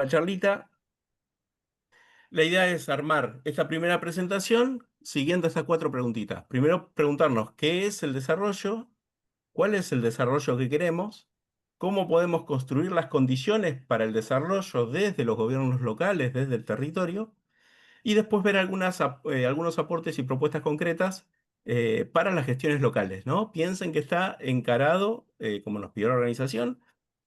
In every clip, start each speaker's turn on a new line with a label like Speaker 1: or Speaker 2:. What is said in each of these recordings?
Speaker 1: la charlita. La idea es armar esta primera presentación siguiendo estas cuatro preguntitas. Primero, preguntarnos qué es el desarrollo, cuál es el desarrollo que queremos, cómo podemos construir las condiciones para el desarrollo desde los gobiernos locales, desde el territorio, y después ver algunos aportes y propuestas concretas para las gestiones locales, ¿no? Piensen que está encarado, como nos pidió la organización,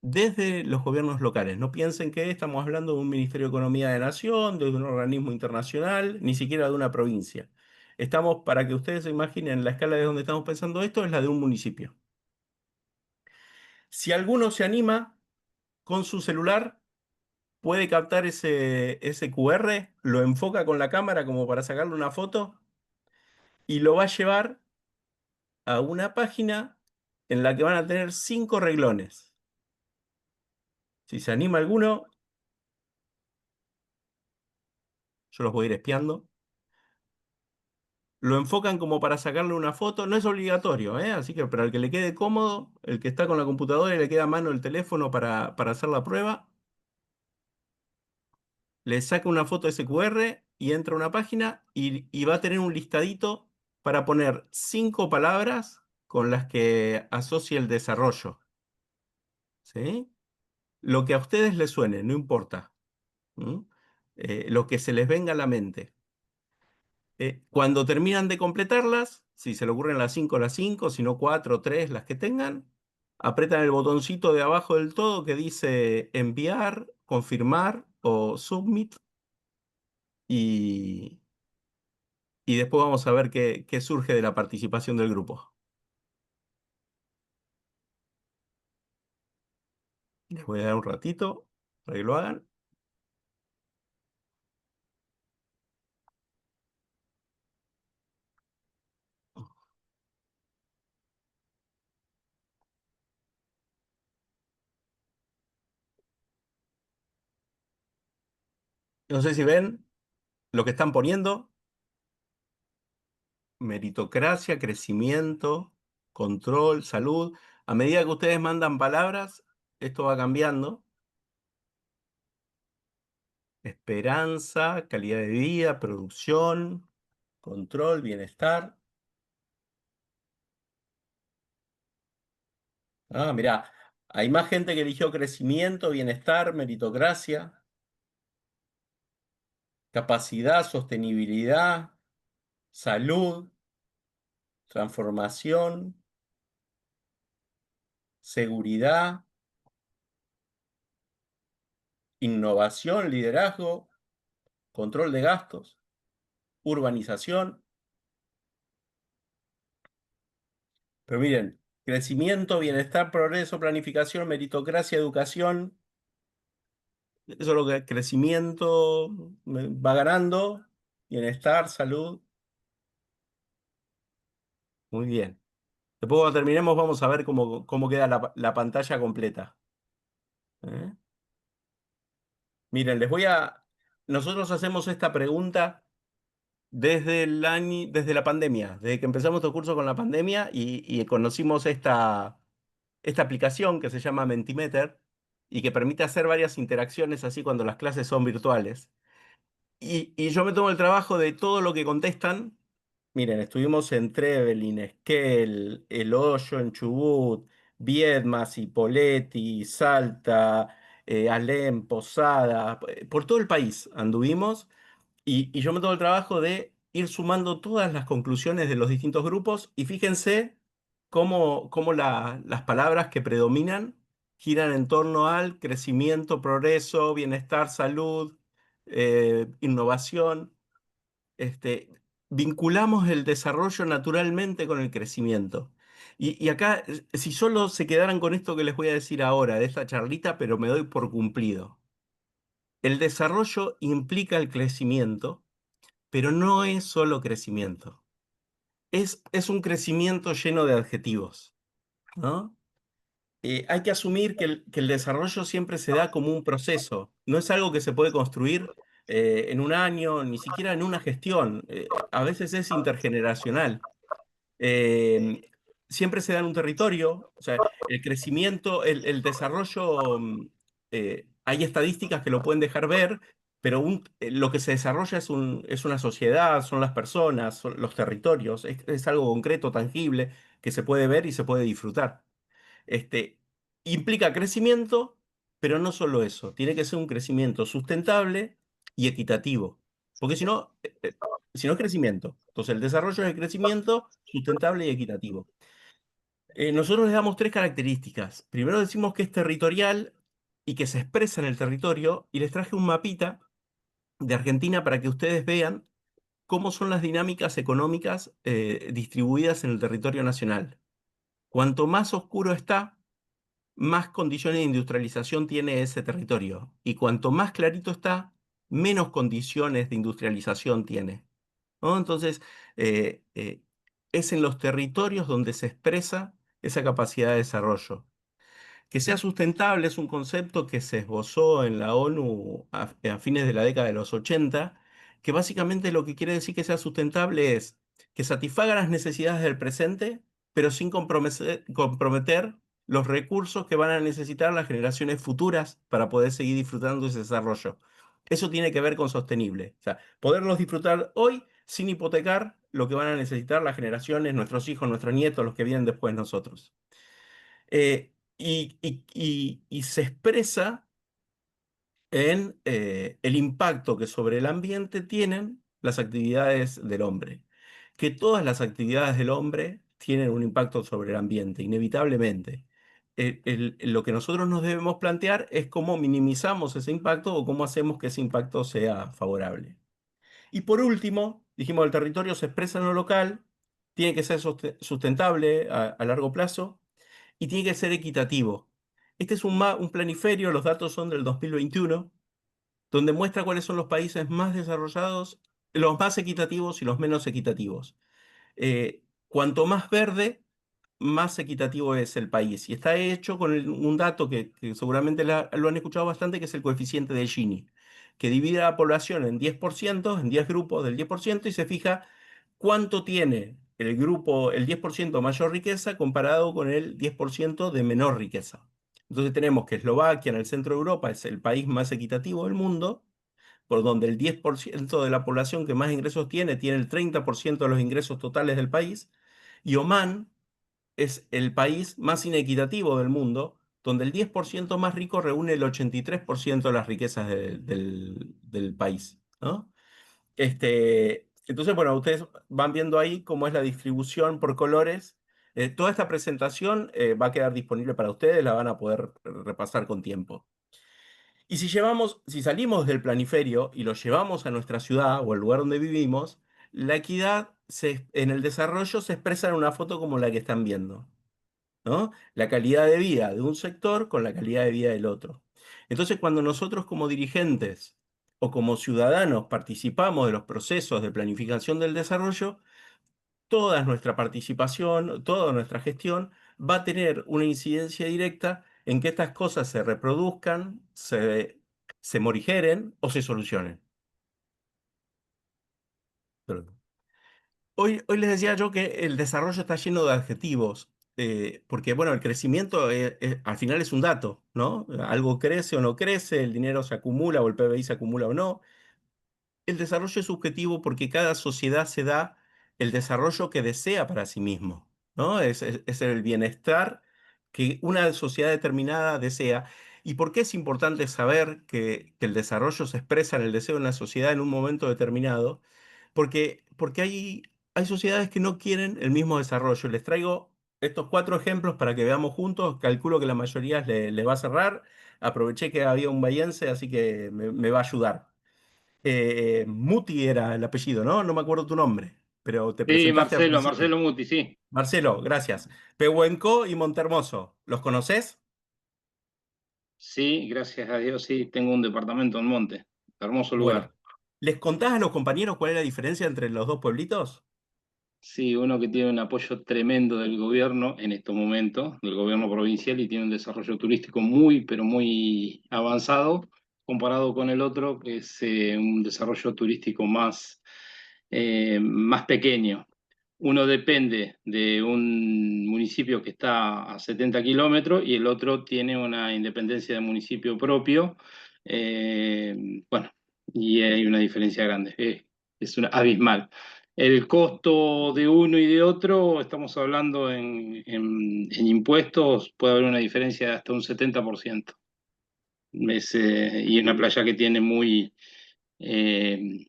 Speaker 1: desde los gobiernos locales. No piensen que estamos hablando de un Ministerio de Economía de Nación, de un organismo internacional, ni siquiera de una provincia. Estamos, para que ustedes se imaginen, la escala de donde estamos pensando esto es la de un municipio. Si alguno se anima con su celular, puede captar ese QR, lo enfoca con la cámara como para sacarle una foto y lo va a llevar a una página en la que van a tener 5 reglones. Si se anima alguno, yo los voy a ir espiando. Lo enfocan como para sacarle una foto, no es obligatorio, ¿eh? Así que para el que le quede cómodo, el que está con la computadora y le queda a mano el teléfono para hacer la prueba, le saca una foto de ese QR y entra a una página y va a tener un listadito para poner 5 palabras con las que asocia el desarrollo. ¿Sí? Lo que a ustedes les suene, no importa. ¿Mm? Lo que se les venga a la mente. Cuando terminan de completarlas, si se le ocurren las 5, si no 4 o 3, las que tengan, apretan el botoncito de abajo del todo que dice enviar, confirmar o submit y, y después vamos a ver qué surge de la participación del grupo. Les voy a dar un ratito para que lo hagan. No sé si ven lo que están poniendo. Meritocracia, crecimiento, control, salud. A medida que ustedes mandan palabras, esto va cambiando. Esperanza, calidad de vida, producción, control, bienestar. Ah, mirá, hay más gente que eligió crecimiento, bienestar, meritocracia, capacidad, sostenibilidad, salud, transformación, seguridad, innovación, liderazgo, control de gastos, urbanización. Pero miren, crecimiento, bienestar, progreso, planificación, meritocracia, educación. Eso es lo que crecimiento va ganando, bienestar, salud. Muy bien. Después cuando terminemos vamos a ver cómo queda la pantalla completa. ¿Eh? Miren, nosotros hacemos esta pregunta desde la pandemia, desde que empezamos estos cursos con la pandemia y conocimos esta aplicación que se llama Mentimeter y que permite hacer varias interacciones así cuando las clases son virtuales. Y yo me tomo el trabajo de todo lo que contestan. Miren, estuvimos en Trevelin, Esquel, El Hoyo en Chubut, Viedma, Cipolletti, Salta, Alem, Posada, por todo el país anduvimos y yo me tomo el trabajo de ir sumando todas las conclusiones de los distintos grupos y fíjense cómo las palabras que predominan giran en torno al crecimiento, progreso, bienestar, salud, innovación. Este, vinculamos el desarrollo naturalmente con el crecimiento. Y acá, si solo se quedaran con esto que les voy a decir ahora, de esta charlita, pero me doy por cumplido. El desarrollo implica el crecimiento, pero no es solo crecimiento. Es un crecimiento lleno de adjetivos, ¿no? Hay que asumir que el desarrollo siempre se da como un proceso, no es algo que se puede construir en un año, ni siquiera en una gestión, a veces es intergeneracional. Eh, Siempre se da en un territorio, o sea, el crecimiento, el desarrollo hay estadísticas que lo pueden dejar ver, pero lo que se desarrolla es una sociedad, son las personas, son los territorios, es algo concreto, tangible, que se puede ver y se puede disfrutar. Este, implica crecimiento, pero no solo eso, tiene que ser un crecimiento sustentable y equitativo, porque si no es crecimiento. Entonces el desarrollo es el crecimiento sustentable y equitativo. Nosotros le damos tres características. Primero decimos que es territorial y que se expresa en el territorio, y les traje un mapita de Argentina para que ustedes vean cómo son las dinámicas económicas distribuidas en el territorio nacional. Cuanto más oscuro está, más condiciones de industrialización tiene ese territorio. Y cuanto más clarito está, menos condiciones de industrialización tiene. ¿No? Entonces, eh, eh, es en los territorios donde se expresa esa capacidad de desarrollo. Que sea sustentable es un concepto que se esbozó en la ONU a fines de la década de los 80, que básicamente lo que quiere decir que sea sustentable es que satisfaga las necesidades del presente, pero sin comprometer los recursos que van a necesitar las generaciones futuras para poder seguir disfrutando de ese desarrollo. Eso tiene que ver con sostenible. O sea, poderlos disfrutar hoy sin hipotecar lo que van a necesitar las generaciones, nuestros hijos, nuestros nietos, los que vienen después de nosotros. Y se expresa en el impacto que sobre el ambiente tienen las actividades del hombre. Que todas las actividades del hombre tienen un impacto sobre el ambiente, inevitablemente. Lo que nosotros nos debemos plantear es cómo minimizamos ese impacto o cómo hacemos que ese impacto sea favorable. Y por último, dijimos, el territorio se expresa en lo local, tiene que ser sustentable a largo plazo y tiene que ser equitativo. Este es un planiferio, los datos son del 2021, donde muestra cuáles son los países más desarrollados, los más equitativos y los menos equitativos. Cuanto más verde, más equitativo es el país. Y está hecho con un dato que seguramente lo han escuchado bastante, que es el coeficiente de Gini, que divide a la población en 10%, en 10 grupos del 10%, y se fija cuánto tiene el grupo, el 10% mayor riqueza comparado con el 10% de menor riqueza. Entonces tenemos que Eslovaquia, en el centro de Europa, es el país más equitativo del mundo, por donde el 10% de la población que más ingresos tiene el 30% de los ingresos totales del país, y Omán es el país más inequitativo del mundo, donde el 10% más rico reúne el 83% de las riquezas del país, ¿no? Entonces, bueno, ustedes van viendo ahí cómo es la distribución por colores. Toda esta presentación va a quedar disponible para ustedes, la van a poder repasar con tiempo. Y si salimos del planiferio y lo llevamos a nuestra ciudad o al lugar donde vivimos, la equidad en el desarrollo se expresa en una foto como la que están viendo, ¿no? La calidad de vida de un sector con la calidad de vida del otro. Entonces, cuando nosotros como dirigentes o como ciudadanos participamos de los procesos de planificación del desarrollo, toda nuestra participación, toda nuestra gestión va a tener una incidencia directa en que estas cosas se reproduzcan, se morigeren o se solucionen. Perdón. Hoy les decía yo que el desarrollo está lleno de adjetivos, porque bueno, el crecimiento al final es un dato, ¿no? Algo crece o no crece, el dinero se acumula o el PBI se acumula o no. El desarrollo es subjetivo porque cada sociedad se da el desarrollo que desea para sí mismo, ¿no? Es el bienestar que una sociedad determinada desea. ¿Y por qué es importante saber que el desarrollo se expresa en el deseo de una sociedad en un momento determinado? Porque hay sociedades que no quieren el mismo desarrollo. Les traigo estos cuatro ejemplos para que veamos juntos. Calculo que la mayoría les va a cerrar. Aproveché que había un bahiense, así que me va a ayudar. Muti era el apellido, ¿no? No me acuerdo tu nombre, pero te
Speaker 2: Sí,
Speaker 1: presentaste al
Speaker 2: Marcelo,
Speaker 1: principio.
Speaker 2: Marcelo Muti, sí.
Speaker 1: Marcelo, gracias. Pehuenco y Montermoso, ¿los conoces?
Speaker 2: Sí, gracias a Dios, sí, tengo un departamento en Monte. Hermoso
Speaker 1: Bueno,
Speaker 2: lugar.
Speaker 1: ¿les contás a los compañeros cuál es la diferencia entre los dos pueblitos?
Speaker 2: Sí, uno que tiene un apoyo tremendo del gobierno en estos momentos, del gobierno provincial, y tiene un desarrollo turístico muy, pero muy avanzado, comparado con el otro, que es un desarrollo turístico más pequeño. Uno depende de un municipio que está a 70 kilómetros y el otro tiene una independencia de municipio propio, Bueno, y hay una diferencia grande, es una abismal. El costo de uno y de otro, estamos hablando en impuestos, puede haber una diferencia de hasta un 70%. Y una playa que tiene eh,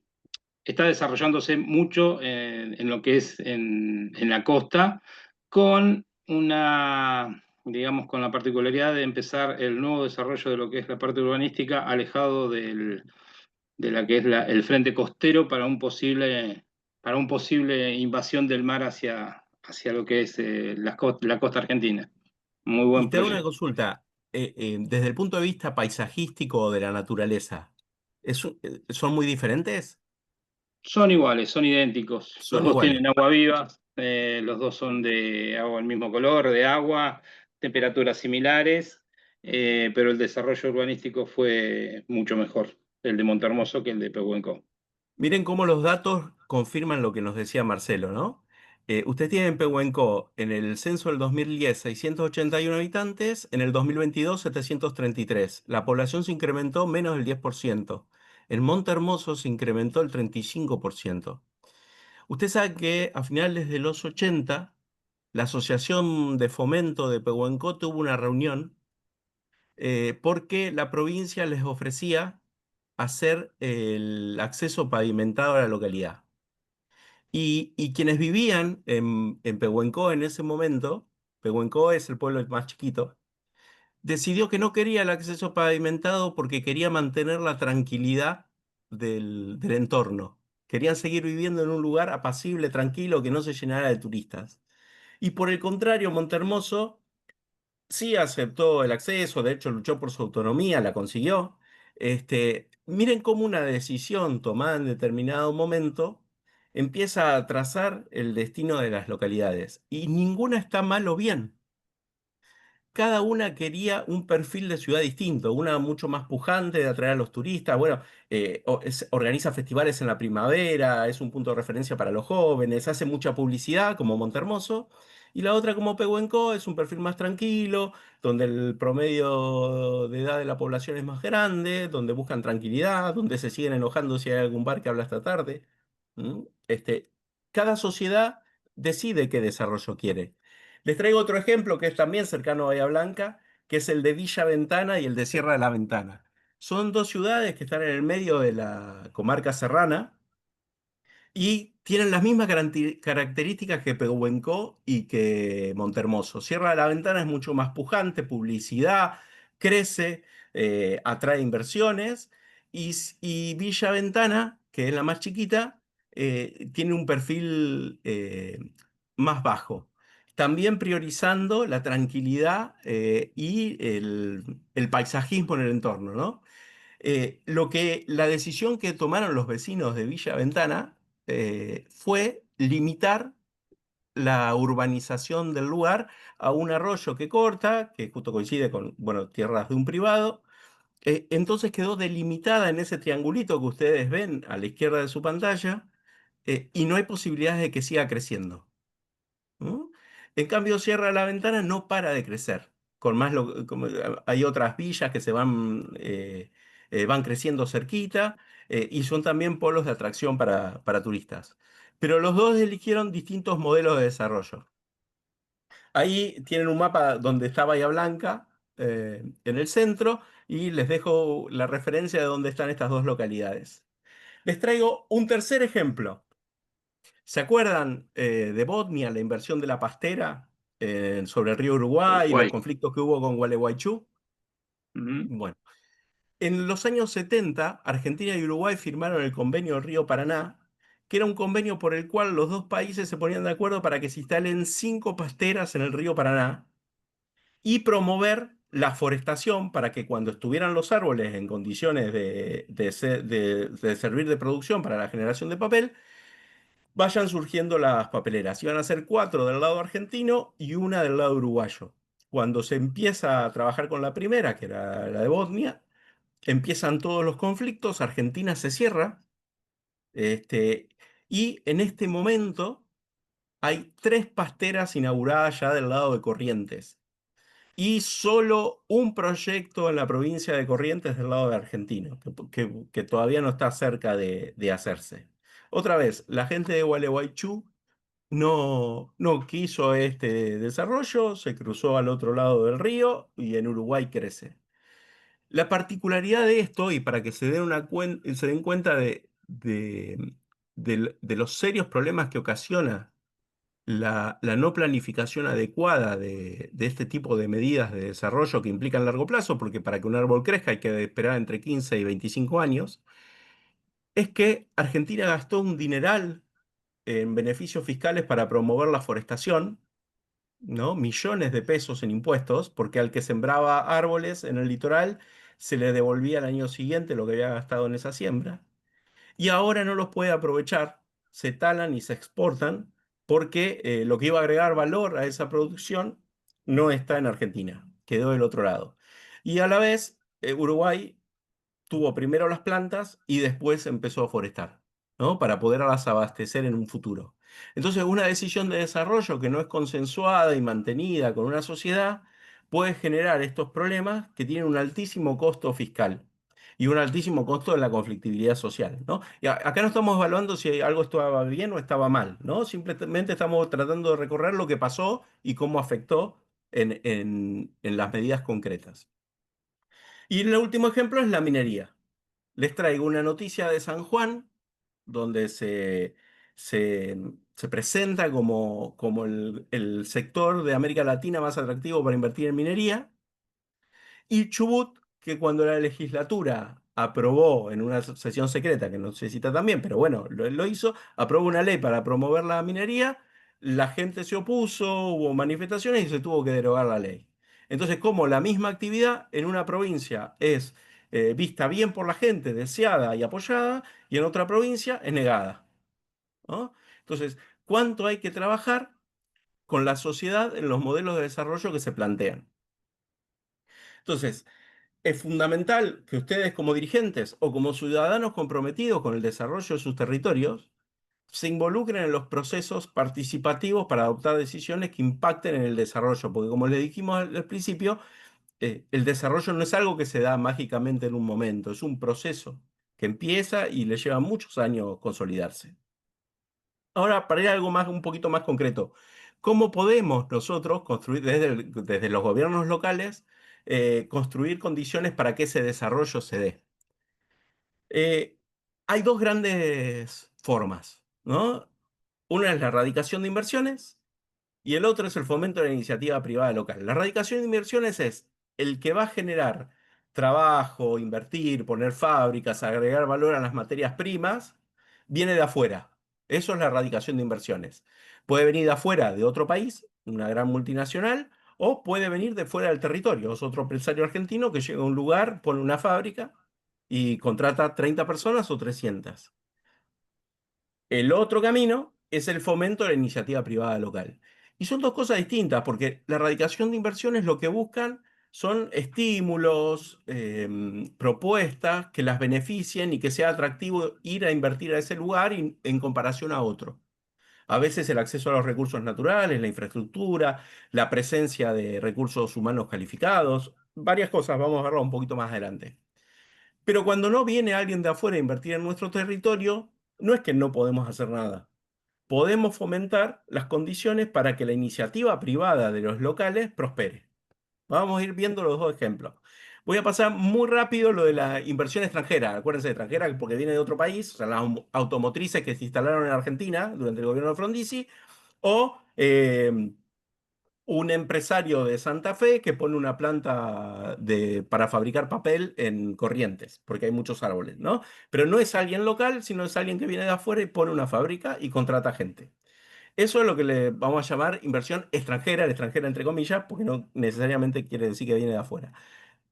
Speaker 2: está desarrollándose mucho en lo que es en la costa, con digamos, con la particularidad de empezar el nuevo desarrollo de lo que es la parte urbanística, alejado de la que es el frente costero para un posible invasión del mar hacia lo que es la costa argentina. Muy
Speaker 1: Y
Speaker 2: buen
Speaker 1: te hago una
Speaker 2: proyecto.
Speaker 1: consulta, desde el punto de vista paisajístico de la naturaleza, ¿son muy diferentes?
Speaker 2: Son iguales, son idénticos. Los
Speaker 1: Son
Speaker 2: dos
Speaker 1: iguales.
Speaker 2: tienen agua viva, los dos son de agua del mismo color, de agua, temperaturas similares, pero el desarrollo urbanístico fue mucho mejor, el de Montehermoso que el de Pehuenco.
Speaker 1: Miren cómo los datos confirman lo que nos decía Marcelo, ¿no? Usted tiene en Pehuenco, en el censo del 2010, 681 habitantes, en el 2022, 733. La población se incrementó menos del 10%. En Monte Hermoso se incrementó el 35%. Usted sabe que a finales de los 80, la Asociación de Fomento de Pehuenco tuvo una reunión porque la provincia les ofrecía hacer el acceso pavimentado a la localidad. Y quienes vivían en Pehuenco en ese momento, Pehuenco es el pueblo más chiquito, decidió que no quería el acceso pavimentado porque quería mantener la tranquilidad del entorno. Querían seguir viviendo en un lugar apacible, tranquilo, que no se llenara de turistas. Y por el contrario, Montehermoso sí aceptó el acceso, de hecho luchó por su autonomía, la consiguió. Miren cómo una decisión tomada en determinado momento empieza a trazar el destino de las localidades. Y ninguna está mal o bien. Cada una quería un perfil de ciudad distinto, una mucho más pujante de atraer a los turistas. Bueno, organiza festivales en la primavera, es un punto de referencia para los jóvenes, hace mucha publicidad como Montehermoso. Y la otra como Pehuenco es un perfil más tranquilo, donde el promedio de edad de la población es más grande, donde buscan tranquilidad, donde se siguen enojando si hay algún bar que habla hasta tarde. ¿Mm? Cada sociedad decide qué desarrollo quiere. Les traigo otro ejemplo que es también cercano a Bahía Blanca, que es el de Villa Ventana y el de Sierra de la Ventana. Son dos ciudades que están en el medio de la comarca serrana y tienen las mismas características que Pehuenco y que Montehermoso. Sierra de la Ventana es mucho más pujante, publicidad, crece, atrae inversiones y Villa Ventana, que es la más chiquita, tiene un perfil más bajo. También priorizando la tranquilidad y el paisajismo en el entorno, ¿no? La decisión que tomaron los vecinos de Villa Ventana fue limitar la urbanización del lugar a un arroyo que corta, que justo coincide con, bueno, tierras de un privado. Entonces quedó delimitada en ese triangulito que ustedes ven a la izquierda de su pantalla, y no hay posibilidades de que siga creciendo. ¿No? En cambio, Sierra de la Ventana no para de crecer. Hay otras villas que van creciendo cerquita, y son también polos de atracción para turistas. Pero los dos eligieron distintos modelos de desarrollo. Ahí tienen un mapa donde está Bahía Blanca, en el centro, y les dejo la referencia de dónde están estas dos localidades. Les traigo un tercer ejemplo. ¿Se acuerdan de Botnia, la invasión de la pastera sobre el río Uruguay y los
Speaker 2: Uruguay.
Speaker 1: conflictos que hubo con Gualeguaychú?
Speaker 2: Ujú.
Speaker 1: Bueno, en los años 70, Argentina y Uruguay firmaron el convenio Río Paraná, que era un convenio por el cual los dos países se ponían de acuerdo para que se instalen 5 pasteras en el río Paraná y promover la forestación para que cuando estuvieran los árboles en condiciones de servir de producción para la generación de papel, vayan surgiendo las papeleras. Iban a ser 4 del lado argentino y una del lado uruguayo. Cuando se empieza a trabajar con la primera, que era la de Bosnia, empiezan todos los conflictos, Argentina se cierra, este, y en este momento hay 3 pasteras inauguradas ya del lado de Corrientes. y solo un proyecto en la provincia de Corrientes del lado de Argentina, que todavía no está cerca de hacerse. Otra vez, la gente de Gualeguaychú no quiso este desarrollo, se cruzó al otro lado del río y en Uruguay crece. La particularidad de esto, y para que se den cuenta de los serios problemas que ocasiona la no planificación adecuada de este tipo de medidas de desarrollo que implican largo plazo, porque para que un árbol crezca hay que esperar entre 15 y 25 años, es que Argentina gastó un dineral en beneficios fiscales para promover la forestación, ¿no? Millones de pesos en impuestos, porque al que sembraba árboles en el litoral se le devolvía al año siguiente lo que había gastado en esa siembra y ahora no los puede aprovechar, se talan y se exportan porque lo que iba a agregar valor a esa producción no está en Argentina, quedó del otro lado. Y a la vez, Uruguay tuvo primero las plantas y después empezó a forestar, ¿no? Para poderlas abastecer en un futuro. Entonces, una decisión de desarrollo que no es consensuada y mantenida con una sociedad puede generar estos problemas que tienen un altísimo costo fiscal y un altísimo costo en la conflictividad social, ¿no? Y acá no estamos evaluando si algo estaba bien o estaba mal, ¿no? Simplemente estamos tratando de recorrer lo que pasó y cómo afectó en las medidas concretas. Y el último ejemplo es la minería. Les traigo una noticia de San Juan, donde se, se presenta como el sector de América Latina más atractivo para invertir en minería. Y Chubut, que cuando la legislatura aprobó en una sesión secreta, que no se cita también, pero bueno, lo hizo, aprobó una ley para promover la minería, la gente se opuso, hubo manifestaciones y se tuvo que derogar la ley. Entonces, como la misma actividad en una provincia es vista bien por la gente, deseada y apoyada, y en otra provincia es negada, ¿no? Entonces, ¿cuánto hay que trabajar con la sociedad en los modelos de desarrollo que se plantean? Entonces, es fundamental que ustedes como dirigentes o como ciudadanos comprometidos con el desarrollo de sus territorios se involucren en los procesos participativos para adoptar decisiones que impacten en el desarrollo, porque como les dijimos al principio, el desarrollo no es algo que se da mágicamente en un momento, es un proceso que empieza y le lleva muchos años consolidarse. Ahora, para ir a algo más, un poquito más concreto, ¿cómo podemos nosotros construir desde los gobiernos locales, construir condiciones para que ese desarrollo se dé? Eh, Hay dos grandes formas, ¿no? Una es la erradicación de inversiones y el otro es el fomento de la iniciativa privada local. La erradicación de inversiones es el que va a generar trabajo, invertir, poner fábricas, agregar valor a las materias primas, viene de afuera. Eso es la erradicación de inversiones. Puede venir de afuera de otro país, una gran multinacional, o puede venir de fuera del territorio. Es otro empresario argentino que llega a un lugar, pone una fábrica y contrata 30 personas o 300. El otro camino es el fomento de la iniciativa privada local. Y son dos cosas distintas, porque la erradicación de inversiones lo que buscan son estímulos, propuestas que las beneficien y que sea atractivo ir a invertir a ese lugar en comparación a otro. A veces el acceso a los recursos naturales, la infraestructura, la presencia de recursos humanos calificados, varias cosas, vamos a verlo un poquito más adelante. Pero cuando no viene alguien de afuera a invertir en nuestro territorio, no es que no podemos hacer nada. Podemos fomentar las condiciones para que la iniciativa privada de los locales prospere. Vamos a ir viendo los dos ejemplos. Voy a pasar muy rápido lo de la inversión extranjera. Acuérdense de extranjera porque viene de otro país, o sea, las automotrices que se instalaron en Argentina durante el gobierno de Frondizi, o un empresario de Santa Fe que pone una planta para fabricar papel en Corrientes, porque hay muchos árboles, ¿no? Pero no es alguien local, sino es alguien que viene de afuera y pone una fábrica y contrata gente. Eso es lo que le vamos a llamar inversión extranjera, extranjera entre comillas, porque no necesariamente quiere decir que viene de afuera.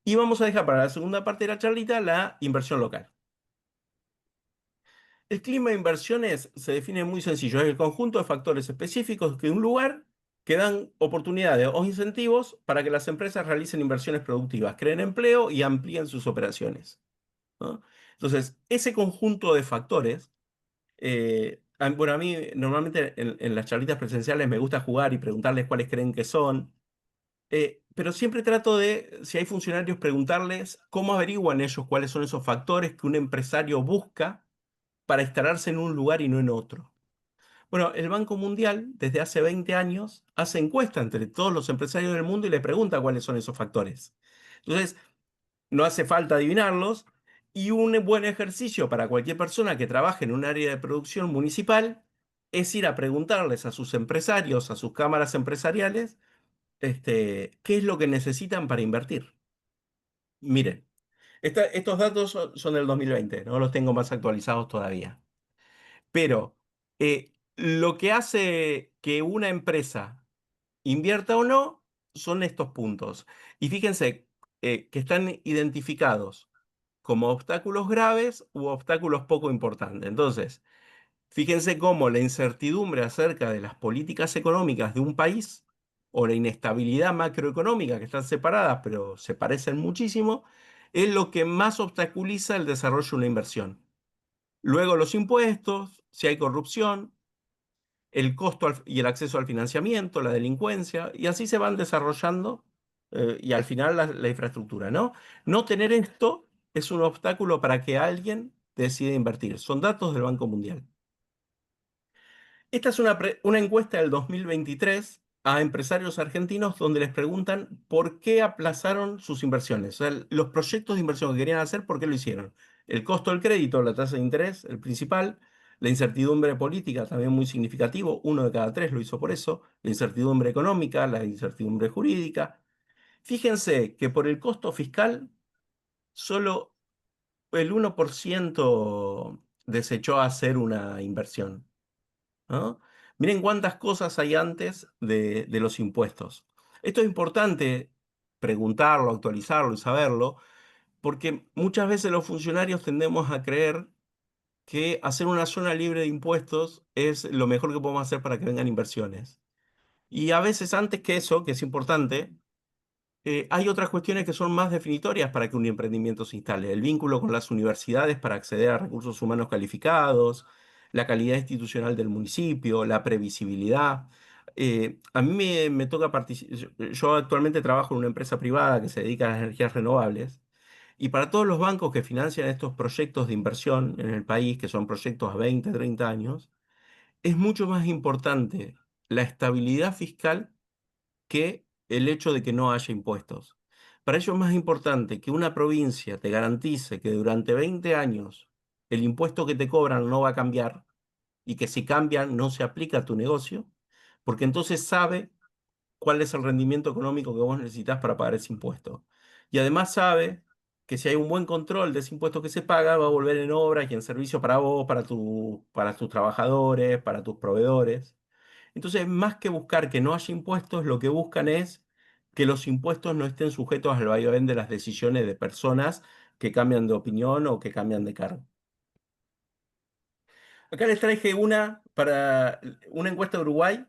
Speaker 1: Y vamos a dejar para la segunda parte de la charlita la inversión local. El clima de inversiones se define muy sencillo, es el conjunto de factores específicos de un lugar que dan oportunidades o incentivos para que las empresas realicen inversiones productivas, creen empleo y amplíen sus operaciones, ¿no? Entonces, ese conjunto de factores, bueno, a mí normalmente en las charlitas presenciales me gusta jugar y preguntarles cuáles creen que son. pero siempre trato de, si hay funcionarios, preguntarles cómo averiguan ellos cuáles son esos factores que un empresario busca para instalarse en un lugar y no en otro. Bueno, el Banco Mundial desde hace 20 años hace encuesta entre todos los empresarios del mundo y le pregunta cuáles son esos factores. Entonces, no hace falta adivinarlos y un buen ejercicio para cualquier persona que trabaje en un área de producción municipal es ir a preguntarles a sus empresarios, a sus cámaras empresariales, qué es lo que necesitan para invertir. Miren, estos datos son del 2020, no los tengo más actualizados todavía. Pero lo que hace que una empresa invierta o no son estos puntos. Y fíjense que están identificados como obstáculos graves u obstáculos poco importantes. Entonces, fíjense cómo la incertidumbre acerca de las políticas económicas de un país o la inestabilidad macroeconómica, que están separadas pero se parecen muchísimo, es lo que más obstaculiza el desarrollo de una inversión. Luego los impuestos, si hay corrupción, el costo y el acceso al financiamiento, la delincuencia, y así se van desarrollando y al final la infraestructura, ¿no? No tener esto es un obstáculo para que alguien decida invertir. Son datos del Banco Mundial. Esta es una encuesta del 2023 a empresarios argentinos donde les preguntan por qué aplazaron sus inversiones. O sea, los proyectos de inversión que querían hacer, ¿por qué lo hicieron? El costo del crédito, la tasa de interés, el principal. La incertidumbre política, también muy significativo. Uno de cada tres lo hizo por eso. La incertidumbre económica, la incertidumbre jurídica. Fíjense que por el costo fiscal, solo el 1% desechó hacer una inversión, ¿no? Miren cuántas cosas hay antes de los impuestos. Esto es importante preguntarlo, actualizarlo y saberlo, porque muchas veces los funcionarios tendemos a creer que hacer una zona libre de impuestos es lo mejor que podemos hacer para que vengan inversiones. Y a veces antes que eso, que es importante, hay otras cuestiones que son más definitorias para que un emprendimiento se instale. El vínculo con las universidades para acceder a recursos humanos calificados, la calidad institucional del municipio, la previsibilidad. A mí me toca participar. Yo actualmente trabajo en una empresa privada que se dedica a las energías renovables. Y para todos los bancos que financian estos proyectos de inversión en el país, que son proyectos a 20, 30 años, es mucho más importante la estabilidad fiscal que el hecho de que no haya impuestos. Para ello es más importante que una provincia te garantice que durante 20 años el impuesto que te cobran no va a cambiar y que si cambian no se aplica a tu negocio, porque entonces sabe cuál es el rendimiento económico que vos necesitas para pagar ese impuesto. Y además sabe que si hay un buen control de ese impuesto que se paga, va a volver en obras y en servicio para vos, para tus trabajadores, para tus proveedores. Entonces, más que buscar que no haya impuestos, lo que buscan es que los impuestos no estén sujetos al vaivén de las decisiones de personas que cambian de opinión o que cambian de cargo. Acá les traje una encuesta de Uruguay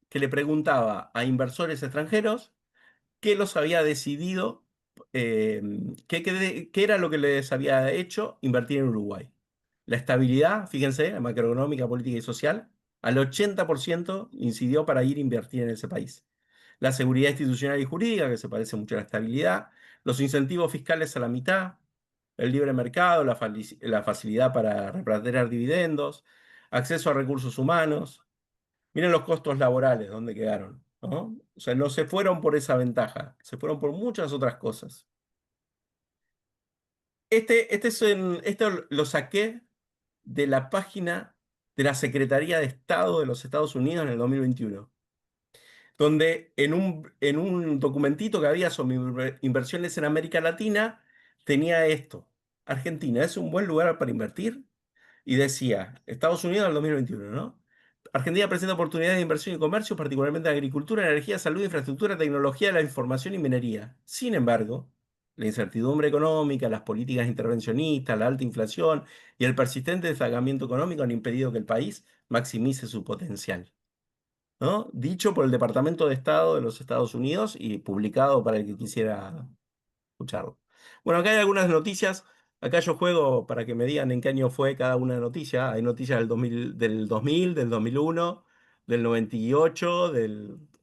Speaker 1: que le preguntaba a inversores extranjeros qué los había decidido, eh, qué era lo que les había hecho invertir en Uruguay. La estabilidad, fíjense, macroeconómica, política y social, al 80% incidió para ir a invertir en ese país. La seguridad institucional y jurídica, que se parece mucho a la estabilidad, los incentivos fiscales a la mitad, el libre mercado, la facilidad para repatriar dividendos, acceso a recursos humanos. Miren los costos laborales, dónde quedaron, ¿no? O sea, no se fueron por esa ventaja, se fueron por muchas otras cosas. Esto lo saqué de la página de la Secretaría de Estado de los Estados Unidos en el 2021, donde en un documentito que había sobre inversiones en América Latina, tenía esto. Argentina es un buen lugar para invertir. Y decía, Estados Unidos en el 2021, ¿no? Argentina presenta oportunidades de inversión y comercio, particularmente en agricultura, energía, salud, infraestructura, tecnología de la información y minería. Sin embargo, la incertidumbre económica, las políticas intervencionistas, la alta inflación y el persistente estancamiento económico han impedido que el país maximice su potencial, ¿no? Dicho por el Departamento de Estado de los Estados Unidos y publicado para el que quisiera escucharlo. Bueno, acá hay algunas noticias. Acá yo juego para que me digan en qué año fue cada una noticia. Hay noticias del 2001, del 98,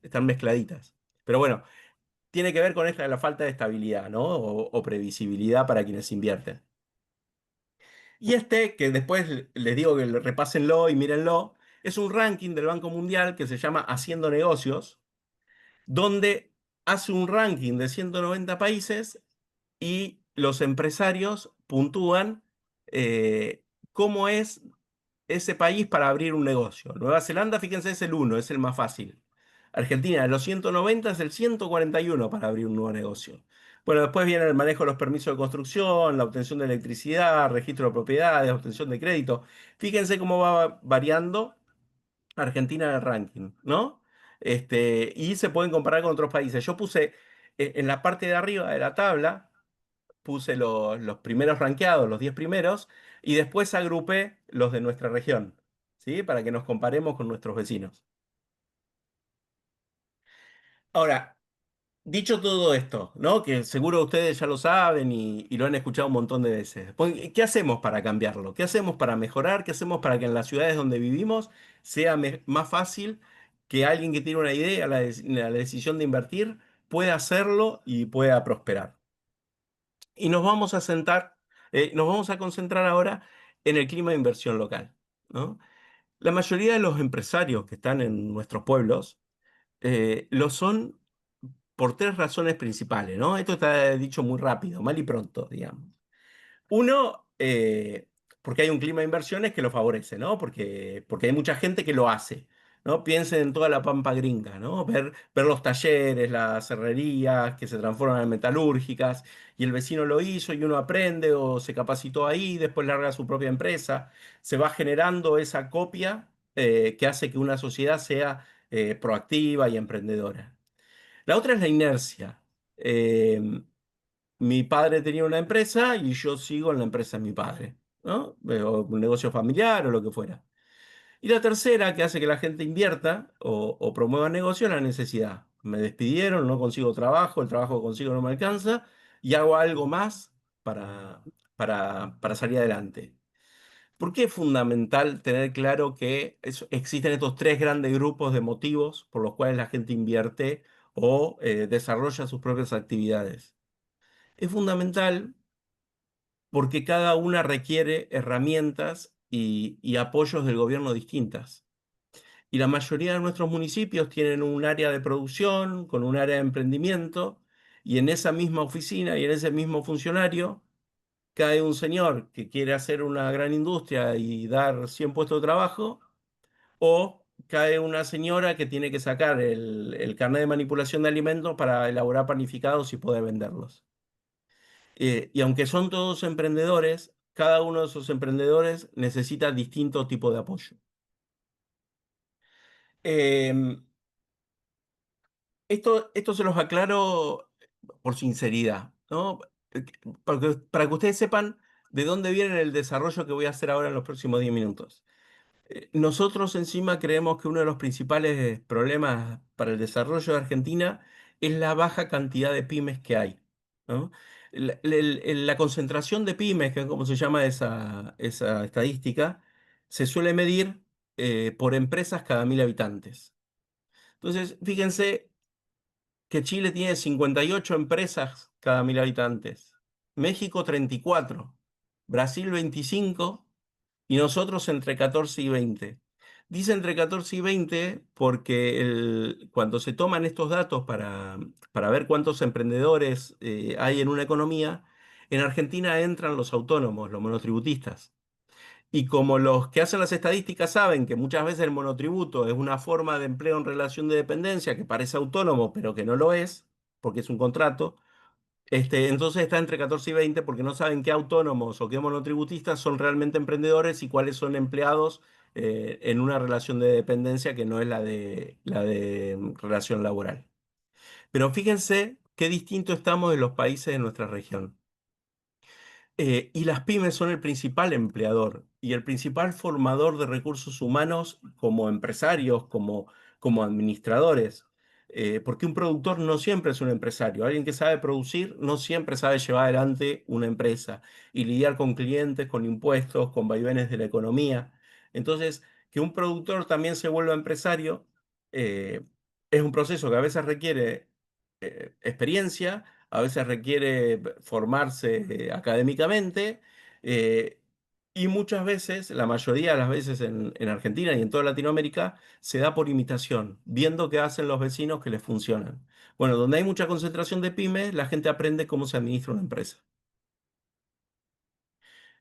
Speaker 1: están mezcladitas. Pero bueno, tiene que ver con esta, la falta de estabilidad, ¿no? O previsibilidad para quienes invierten. Y este, que después les digo que repásenlo y mírenlo, es un ranking del Banco Mundial que se llama Haciendo Negocios, donde hace un ranking de 190 países y los empresarios puntúan cómo es ese país para abrir un negocio. Nueva Zelanda, fíjense, es el uno, es el más fácil. Argentina, de los 190 es el 141 para abrir un nuevo negocio. Bueno, después viene el manejo de los permisos de construcción, la obtención de electricidad, registro de propiedades, obtención de crédito. Fíjense cómo va variando Argentina en el ranking, ¿no? Y se pueden comparar con otros países. Yo puse en la parte de arriba de la tabla, puse los primeros rankeados, los 10 primeros, y después agrupé los de nuestra región, ¿sí? Para que nos comparemos con nuestros vecinos. Ahora, dicho todo esto, ¿no? Que seguro ustedes ya lo saben y lo han escuchado un montón de veces. Pues, ¿qué hacemos para cambiarlo? ¿Qué hacemos para mejorar? ¿Qué hacemos para que en las ciudades donde vivimos sea más fácil que alguien que tiene una idea, la decisión de invertir, pueda hacerlo y pueda prosperar? Y nos vamos a concentrar ahora en el clima de inversión local, ¿no? La mayoría de los empresarios que están en nuestros pueblos lo son por tres razones principales, ¿no? Esto está dicho muy rápido, mal y pronto, digamos. Uno, porque hay un clima de inversiones que lo favorece, ¿no? Porque hay mucha gente que lo hace, ¿no? Piensen en toda la pampa gringa, ¿no? Ver los talleres, las herrerías que se transforman en metalúrgicas, y el vecino lo hizo y uno aprende o se capacitó ahí, después larga su propia empresa. Se va generando esa copia que hace que una sociedad sea proactiva y emprendedora. La otra es la inercia. Eh, Mi padre tenía una empresa y yo sigo en la empresa de mi padre, ¿no? O un negocio familiar o lo que fuera. Y la tercera que hace que la gente invierta o promueva negocio es la necesidad. Me despidieron, no consigo trabajo, el trabajo que consigo no me alcanza y hago algo más para, para salir adelante. ¿Por qué es fundamental tener claro que existen estos tres grandes grupos de motivos por los cuales la gente invierte o desarrolla sus propias actividades? Es fundamental porque cada una requiere herramientas y apoyos del gobierno distintas. Y la mayoría de nuestros municipios tienen un área de producción con un área de emprendimiento y en esa misma oficina y en ese mismo funcionario cae un señor que quiere hacer una gran industria y dar 100 puestos de trabajo o cae una señora que tiene que sacar el carnet de manipulación de alimentos para elaborar panificados y poder venderlos. Y aunque son todos emprendedores, cada uno de esos emprendedores necesita distinto tipo de apoyo. Em, esto se los aclaro por sinceridad, ¿no? Para que ustedes sepan de dónde viene el desarrollo que voy a hacer ahora en los próximos 10 minutos. Nosotros encima creemos que uno de los principales problemas para el desarrollo de Argentina es la baja cantidad de pymes que hay, ¿no? La concentración de pymes, que es como se llama esa estadística, se suele medir por empresas cada 1.000 habitantes. Entonces, fíjense que Chile tiene 58 empresas cada 1.000 habitantes, México 34, Brasil 25 y nosotros entre 14 y 20. Dice entre 14 y 20 porque cuando se toman estos datos para ver cuántos emprendedores hay en una economía, en Argentina entran los autónomos, los monotributistas. Y como los que hacen las estadísticas saben que muchas veces el monotributo es una forma de empleo en relación de dependencia que parece autónomo, pero que no lo es, porque es un contrato, entonces está entre 14 y 20 porque no saben qué autónomos o qué monotributistas son realmente emprendedores y cuáles son empleados en una relación de dependencia que no es la de relación laboral. Pero fíjense qué distinto estamos de los países de nuestra región. Y las pymes son el principal empleador y el principal formador de recursos humanos como empresarios, como administradores. Porque un productor no siempre es un empresario. Alguien que sabe producir no siempre sabe llevar adelante una empresa y lidiar con clientes, con impuestos, con vaivenes de la economía. Entonces, que un productor también se vuelva empresario eh, es un proceso que a veces requiere experiencia, a veces requiere formarse académicamente, eh, y muchas veces, la mayoría de las veces en Argentina y en toda Latinoamérica, se da por imitación, viendo qué hacen los vecinos que les funcionan. Bueno, donde hay mucha concentración de pymes, la gente aprende cómo se administra una empresa.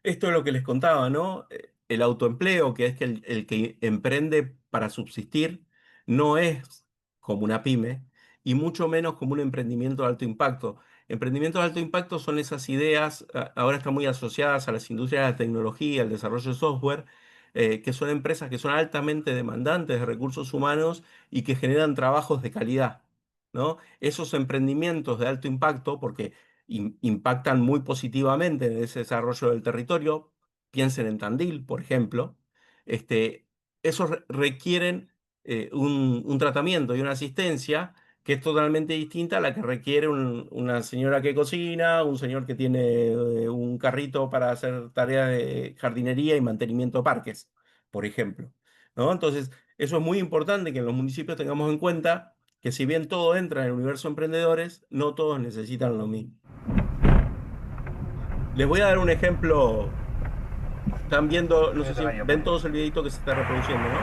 Speaker 1: Esto es lo que les contaba, ¿no? El autoempleo, que es que el que emprende para subsistir, no es como una pyme y mucho menos como un emprendimiento de alto impacto. Emprendimientos de alto impacto son esas ideas, ahora están muy asociadas a las industrias de la tecnología, al desarrollo de software, que son empresas que son altamente demandantes de recursos humanos y que generan trabajos de calidad, ¿no? Esos emprendimientos de alto impacto, porque impactan muy positivamente en ese desarrollo del territorio. Piensen en Tandil, por ejemplo. Este, esos requieren un tratamiento y una asistencia que es totalmente distinta a la que requiere una señora que cocina, un señor que tiene un carrito para hacer tareas de jardinería y mantenimiento de parques, por ejemplo. ¿No? Entonces, eso es muy importante que en los municipios tengamos en cuenta que si bien todo entra en el universo emprendedores, no todos necesitan lo mismo. Les voy a dar un ejemplo. Están viendo, no sé si ven todos el videito que se está reproduciendo, ¿no?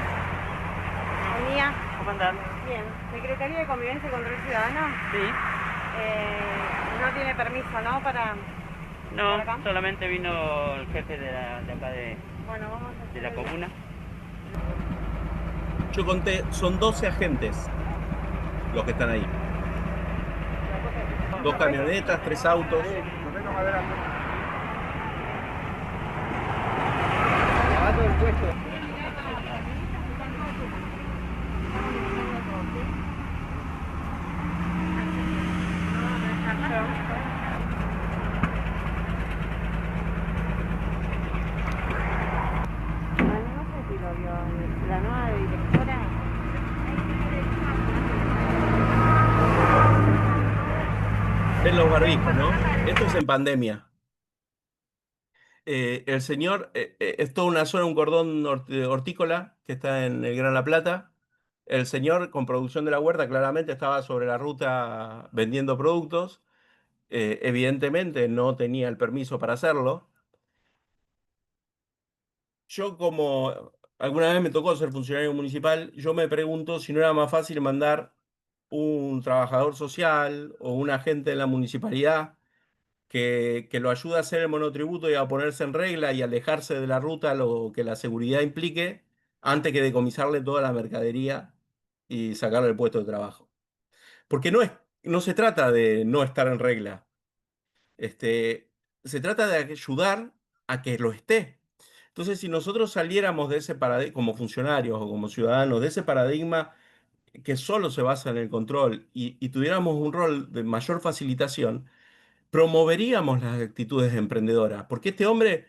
Speaker 3: Buen día.
Speaker 4: ¿Cómo andan?
Speaker 3: Bien. Secretaría de Convivencia y Control Ciudadano.
Speaker 4: Sí.
Speaker 3: No tiene permiso, ¿no?
Speaker 4: No,
Speaker 3: ¿Para acá?
Speaker 4: solamente vino el jefe de acá
Speaker 3: Bueno, vamos a
Speaker 4: de
Speaker 3: hacer
Speaker 4: la
Speaker 3: el-
Speaker 4: comuna.
Speaker 1: Yo conté, son 12 agentes los que están ahí. Dos camionetas, tres autos.
Speaker 3: Bueno, no sé si lo vio la nueva directora.
Speaker 1: Ven los barbijos, ¿no? Esto es en pandemia. El señor, es toda una zona, un cordón hortícola que está en el Gran La Plata. El señor, con producción de la huerta, claramente estaba sobre la ruta vendiendo productos. Evidentemente no tenía el permiso para hacerlo. Yo como alguna vez me tocó ser funcionario municipal, yo me pregunto si no era más fácil mandar un trabajador social o un agente de la municipalidad que lo ayude a hacer el monotributo y a ponerse en regla y alejarse de la ruta, lo que la seguridad implique, antes que decomisarle toda la mercadería y sacarle el puesto de trabajo. Porque no se trata de no estar en regla. Este, se trata de ayudar a que lo esté. Entonces, si nosotros saliéramos de ese paradigma, como funcionarios o como ciudadanos, de ese paradigma que solo se basa en el control y tuviéramos un rol de mayor facilitación, promoveríamos las actitudes emprendedoras. Porque este hombre,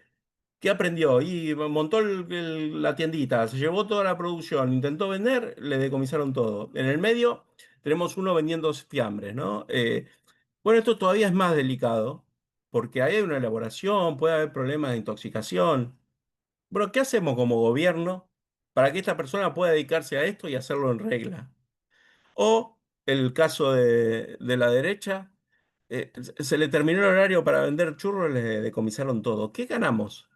Speaker 1: ¿qué aprendió? Y montó la tiendita, se llevó toda la producción, intentó vender, le decomisaron todo. En el medio tenemos uno vendiendo fiambres, ¿no? Bueno, esto todavía es más delicado, porque ahí hay una elaboración, puede haber problemas de intoxicación. Bueno, ¿qué hacemos como gobierno para que esta persona pueda dedicarse a esto y hacerlo en regla? O el caso de la derecha, se le terminó el horario para vender churros, le decomisaron todo. ¿Qué ganamos?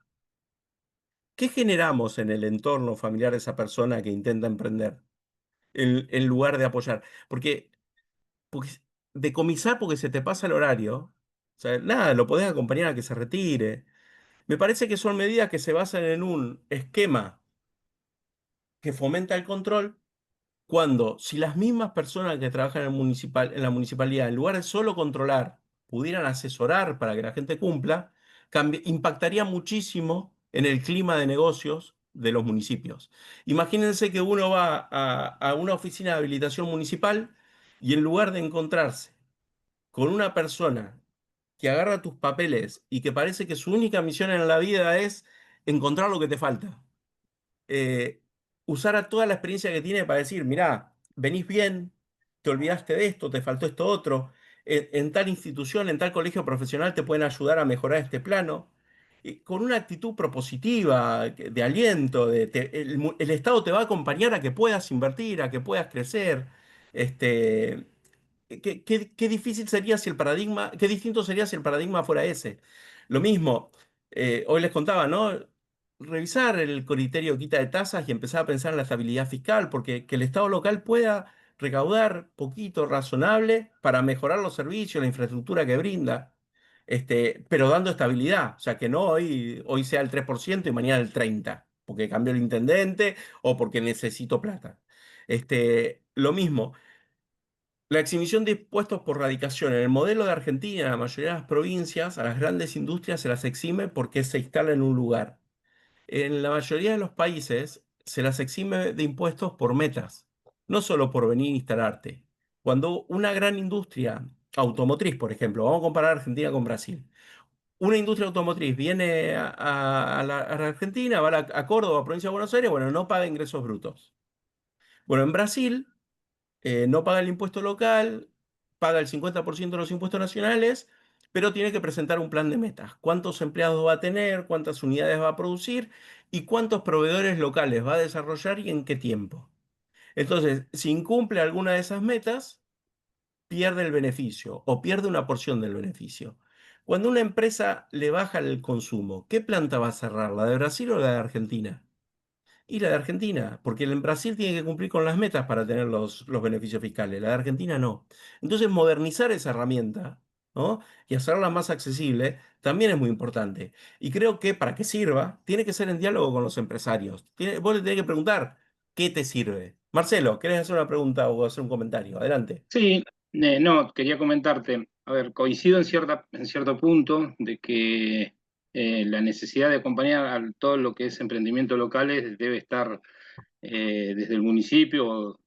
Speaker 1: ¿Qué generamos en el entorno familiar de esa persona que intenta emprender en lugar de apoyar? Porque decomisar porque se te pasa el horario, o sea, nada, lo podés acompañar a que se retire. Me parece que son medidas que se basan en un esquema que fomenta el control, cuando si las mismas personas que trabajan en la municipalidad, en lugar de solo controlar, pudieran asesorar para que la gente cumpla, impactaría muchísimo en el clima de negocios de los municipios. Imagínense que uno va a una oficina de habilitación municipal y en lugar de encontrarse con una persona que agarra tus papeles y que parece que su única misión en la vida es encontrar lo que te falta, eh, usara toda la experiencia que tiene para decir, mirá, venís bien, te olvidaste de esto, te faltó esto otro, en tal institución, en tal colegio profesional te pueden ayudar a mejorar este plano, y con una actitud propositiva, de aliento, el Estado te va a acompañar a que puedas invertir, a que puedas crecer. Este, qué difícil sería si el paradigma, qué distinto sería si el paradigma fuera ese. Lo mismo, hoy les contaba, ¿no? Revisar el criterio de quita de tasas y empezar a pensar en la estabilidad fiscal, porque que el Estado local pueda recaudar poquito, razonable, para mejorar los servicios, la infraestructura que brinda, pero dando estabilidad. O sea, que no hoy sea el 3% y mañana el 30%, porque cambió el intendente o porque necesito plata. Lo mismo. La exhibición de impuestos por radicación. En el modelo de Argentina, en la mayoría de las provincias, a las grandes industrias se las exime porque se instala en un lugar. En la mayoría de los países se las exime de impuestos por metas, no solo por venir a instalarte. Cuando una gran industria automotriz, por ejemplo, vamos a comparar Argentina con Brasil. Una industria automotriz viene a la Argentina, va a Córdoba, provincia de Buenos Aires, bueno, no paga ingresos brutos. Bueno, en Brasil no paga el impuesto local, paga el 50% de los impuestos nacionales, pero tiene que presentar un plan de metas. ¿Cuántos empleados va a tener? ¿Cuántas unidades va a producir? ¿Y cuántos proveedores locales va a desarrollar y en qué tiempo? Entonces, si incumple alguna de esas metas, pierde el beneficio o pierde una porción del beneficio. Cuando una empresa le baja el consumo, ¿qué planta va a cerrar? ¿La de Brasil o la de Argentina? Y la de Argentina, porque en Brasil tiene que cumplir con las metas para tener los beneficios fiscales, la de Argentina no. Entonces, modernizar esa herramienta, ¿no? Y hacerla más accesible también es muy importante. Y creo que para que sirva, tiene que ser en diálogo con los empresarios. Vos le tenés que preguntar, ¿qué te sirve? Marcelo, ¿querés hacer una pregunta o hacer un comentario? Adelante.
Speaker 2: Sí, no, quería comentarte, a ver, coincido en cierto punto de que la necesidad de acompañar a todo lo que es emprendimiento locales debe estar desde el municipio,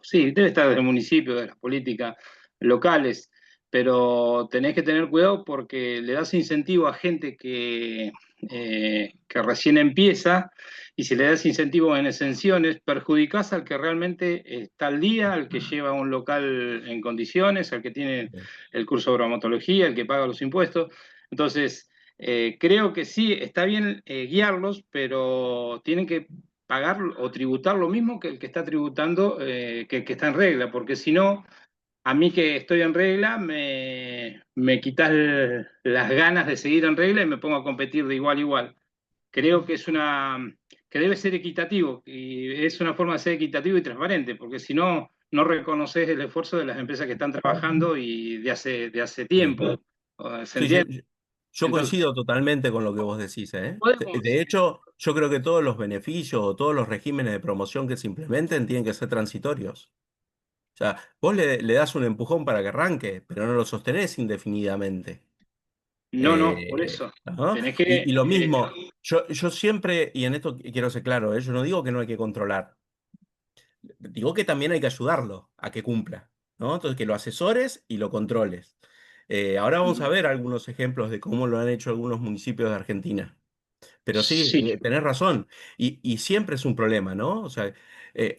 Speaker 2: sí, debe estar desde el municipio, de las políticas locales, pero tenés que tener cuidado porque le das incentivo a gente que recién empieza, y si le das incentivo en exenciones, perjudicás al que realmente está al día, al que lleva un local en condiciones, al que tiene el curso de bromatología, el que paga los impuestos. Entonces, creo que sí, está bien guiarlos, pero tienen que pagar o tributar lo mismo que el que está tributando, que está en regla, porque si no, a mí que estoy en regla, me quitas las ganas de seguir en regla y me pongo a competir de igual a igual. Creo que debe ser equitativo, y es una forma de ser equitativo y transparente, porque si no, no reconoces el esfuerzo de las empresas que están trabajando y de hace
Speaker 1: Sí.
Speaker 2: tiempo. ¿Se
Speaker 1: Sí,
Speaker 2: entiende?
Speaker 1: yo
Speaker 2: Entonces,
Speaker 1: coincido totalmente con lo que vos decís, ¿eh?
Speaker 2: podemos.
Speaker 1: De hecho, yo creo que todos los beneficios o todos los regímenes de promoción que se implementen tienen que ser transitorios. O sea, vos le das un empujón para que arranque, pero no lo sostenés indefinidamente.
Speaker 2: No, por eso.
Speaker 1: ¿No?
Speaker 2: Tenés que.
Speaker 1: Y lo mismo, yo siempre, y en esto quiero ser claro, yo no digo que no hay que controlar, digo que también hay que ayudarlo a que cumpla, ¿no? Entonces, que lo asesores y lo controles. Ahora vamos a ver algunos ejemplos de cómo lo han hecho algunos municipios de Argentina. Pero sí,
Speaker 2: Sí,
Speaker 1: tenés razón. Y siempre es un problema, ¿no? O sea,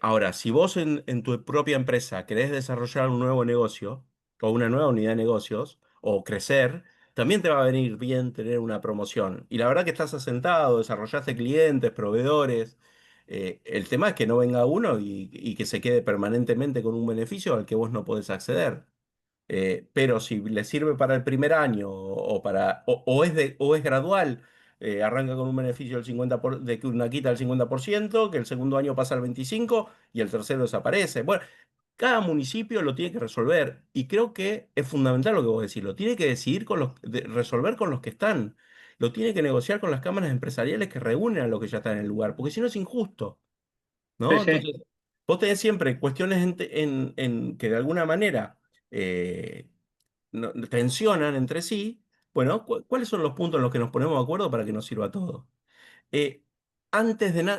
Speaker 1: ahora, si vos en tu propia empresa querés desarrollar un nuevo negocio o una nueva unidad de negocios o crecer, también te va a venir bien tener una promoción. Y la verdad que estás asentado, desarrollaste clientes, proveedores. El tema es que no venga uno y que se quede permanentemente con un beneficio al que vos no podés acceder. Pero si le sirve para el primer año o es gradual, arranca con un beneficio de que una quita del 50%, que el segundo año pasa al 25% y el tercero desaparece. Bueno, cada municipio lo tiene que resolver y creo que es fundamental lo que vos decís, lo tiene que decidir resolver con los que están, lo tiene que negociar con las cámaras empresariales que reúnen a los que ya están en el lugar, porque si no es injusto.
Speaker 2: sí,
Speaker 1: ¿No?
Speaker 2: sí.
Speaker 1: Entonces, vos tenés siempre cuestiones que de alguna manera eh, tensionan entre sí. Bueno, ¿cuáles son los puntos en los que nos ponemos de acuerdo para que nos sirva todo? Eh,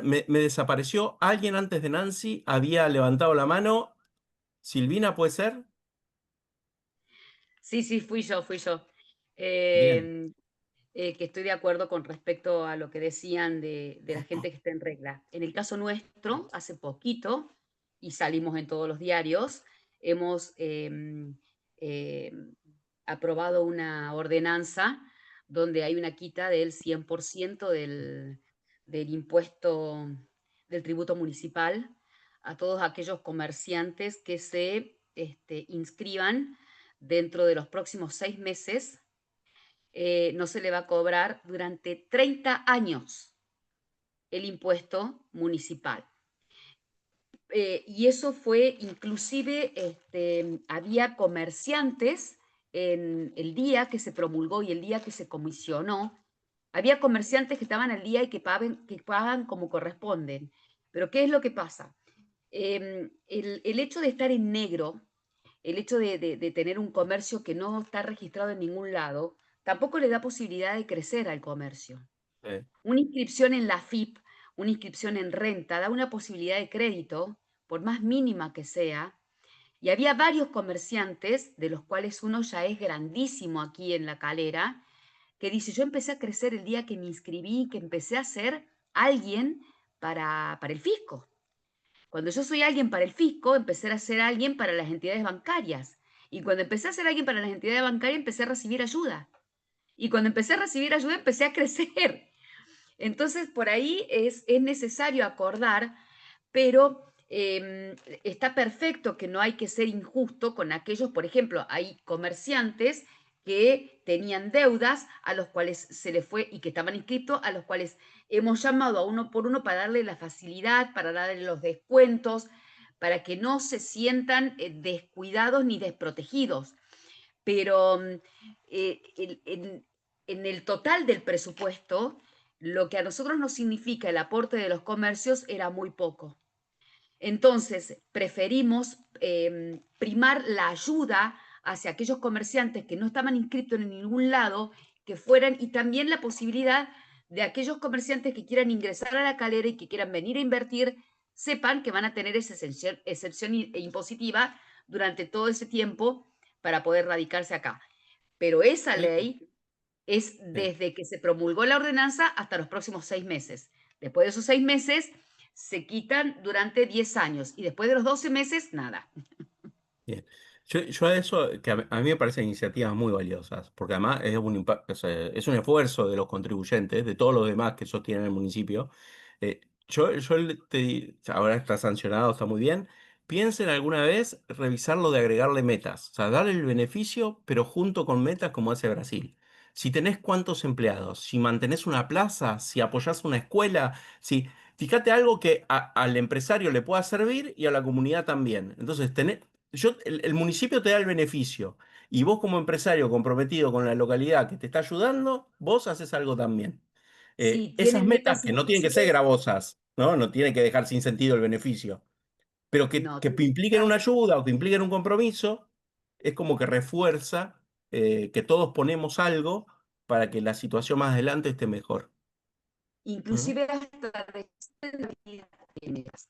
Speaker 1: me desapareció alguien antes de Nancy, había levantado la mano. Silvina, ¿puede ser?
Speaker 5: Sí, sí, fui yo, fui yo.
Speaker 1: Bien.
Speaker 5: Em, que estoy de acuerdo con respecto a lo que decían de la gente que está en regla. En el caso nuestro, hace poquito, y salimos en todos los diarios, hemos aprobado una ordenanza donde hay una quita del 100% del impuesto del tributo municipal a todos aquellos comerciantes que se inscriban dentro de los próximos 6 meses, no se le va a cobrar durante 30 años el impuesto municipal. Y eso fue, inclusive, había comerciantes en el día que se promulgó y el día que se comisionó, había comerciantes que estaban al día y que pagan como corresponden. Pero ¿qué es lo que pasa? El hecho de estar en negro, el hecho de tener un comercio que no está registrado en ningún lado, tampoco le da posibilidad de crecer al comercio. Una inscripción en la AFIP, una inscripción en renta, da una posibilidad de crédito, por más mínima que sea, y había varios comerciantes, de los cuales uno ya es grandísimo aquí en La Calera, que dice, yo empecé a crecer el día que me inscribí, que empecé a ser alguien para el fisco. Cuando yo soy alguien para el fisco, empecé a ser alguien para las entidades bancarias. Y cuando empecé a ser alguien para las entidades bancarias, empecé a recibir ayuda. Y cuando empecé a recibir ayuda, empecé a crecer. Entonces, por ahí es necesario acordar, pero está perfecto que no hay que ser injusto con aquellos, por ejemplo, hay comerciantes que tenían deudas a los cuales se les fue y que estaban inscritos, a los cuales hemos llamado a uno por uno para darle la facilidad, para darle los descuentos, para que no se sientan descuidados ni desprotegidos. Pero en el total del presupuesto, lo que a nosotros nos significa el aporte de los comercios era muy poco. Entonces, preferimos primar la ayuda hacia aquellos comerciantes que no estaban inscritos en ningún lado, que fueran, y también la posibilidad de aquellos comerciantes que quieran ingresar a La Calera y que quieran venir a invertir, sepan que van a tener esa excepción impositiva durante todo ese tiempo para poder radicarse acá. Pero esa ley es desde que se promulgó la ordenanza hasta los próximos 6 meses. Después de esos 6 meses se quitan durante 10 años y después de los 12 meses, nada.
Speaker 1: Bien. Yo a eso, que a mí me parecen iniciativas muy valiosas, porque además es es un esfuerzo de los contribuyentes, de todos los demás que sostienen el municipio. Ahora está sancionado, está muy bien. Piensen alguna vez revisar lo de agregarle metas, o sea, darle el beneficio, pero junto con metas como hace Brasil. Si tenés cuántos empleados, si mantenés una plaza, si apoyás una escuela, si fíjate algo que al empresario le pueda servir y a la comunidad también. Entonces, el municipio te da el beneficio y vos como empresario comprometido con la localidad que te está ayudando, vos haces algo también.
Speaker 5: Sí,
Speaker 1: Esas
Speaker 5: tienen
Speaker 1: metas
Speaker 5: metas
Speaker 1: que no tienen que ser
Speaker 5: inclusive,
Speaker 1: gravosas, ¿no? No tienen que dejar sin sentido el beneficio, pero
Speaker 5: no,
Speaker 1: que
Speaker 5: tienen
Speaker 1: impliquen una
Speaker 5: metas,
Speaker 1: ayuda o que impliquen un compromiso, es como que refuerza que todos ponemos algo para que la situación más adelante esté mejor. ¿Mm?
Speaker 5: inclusive hasta de metas,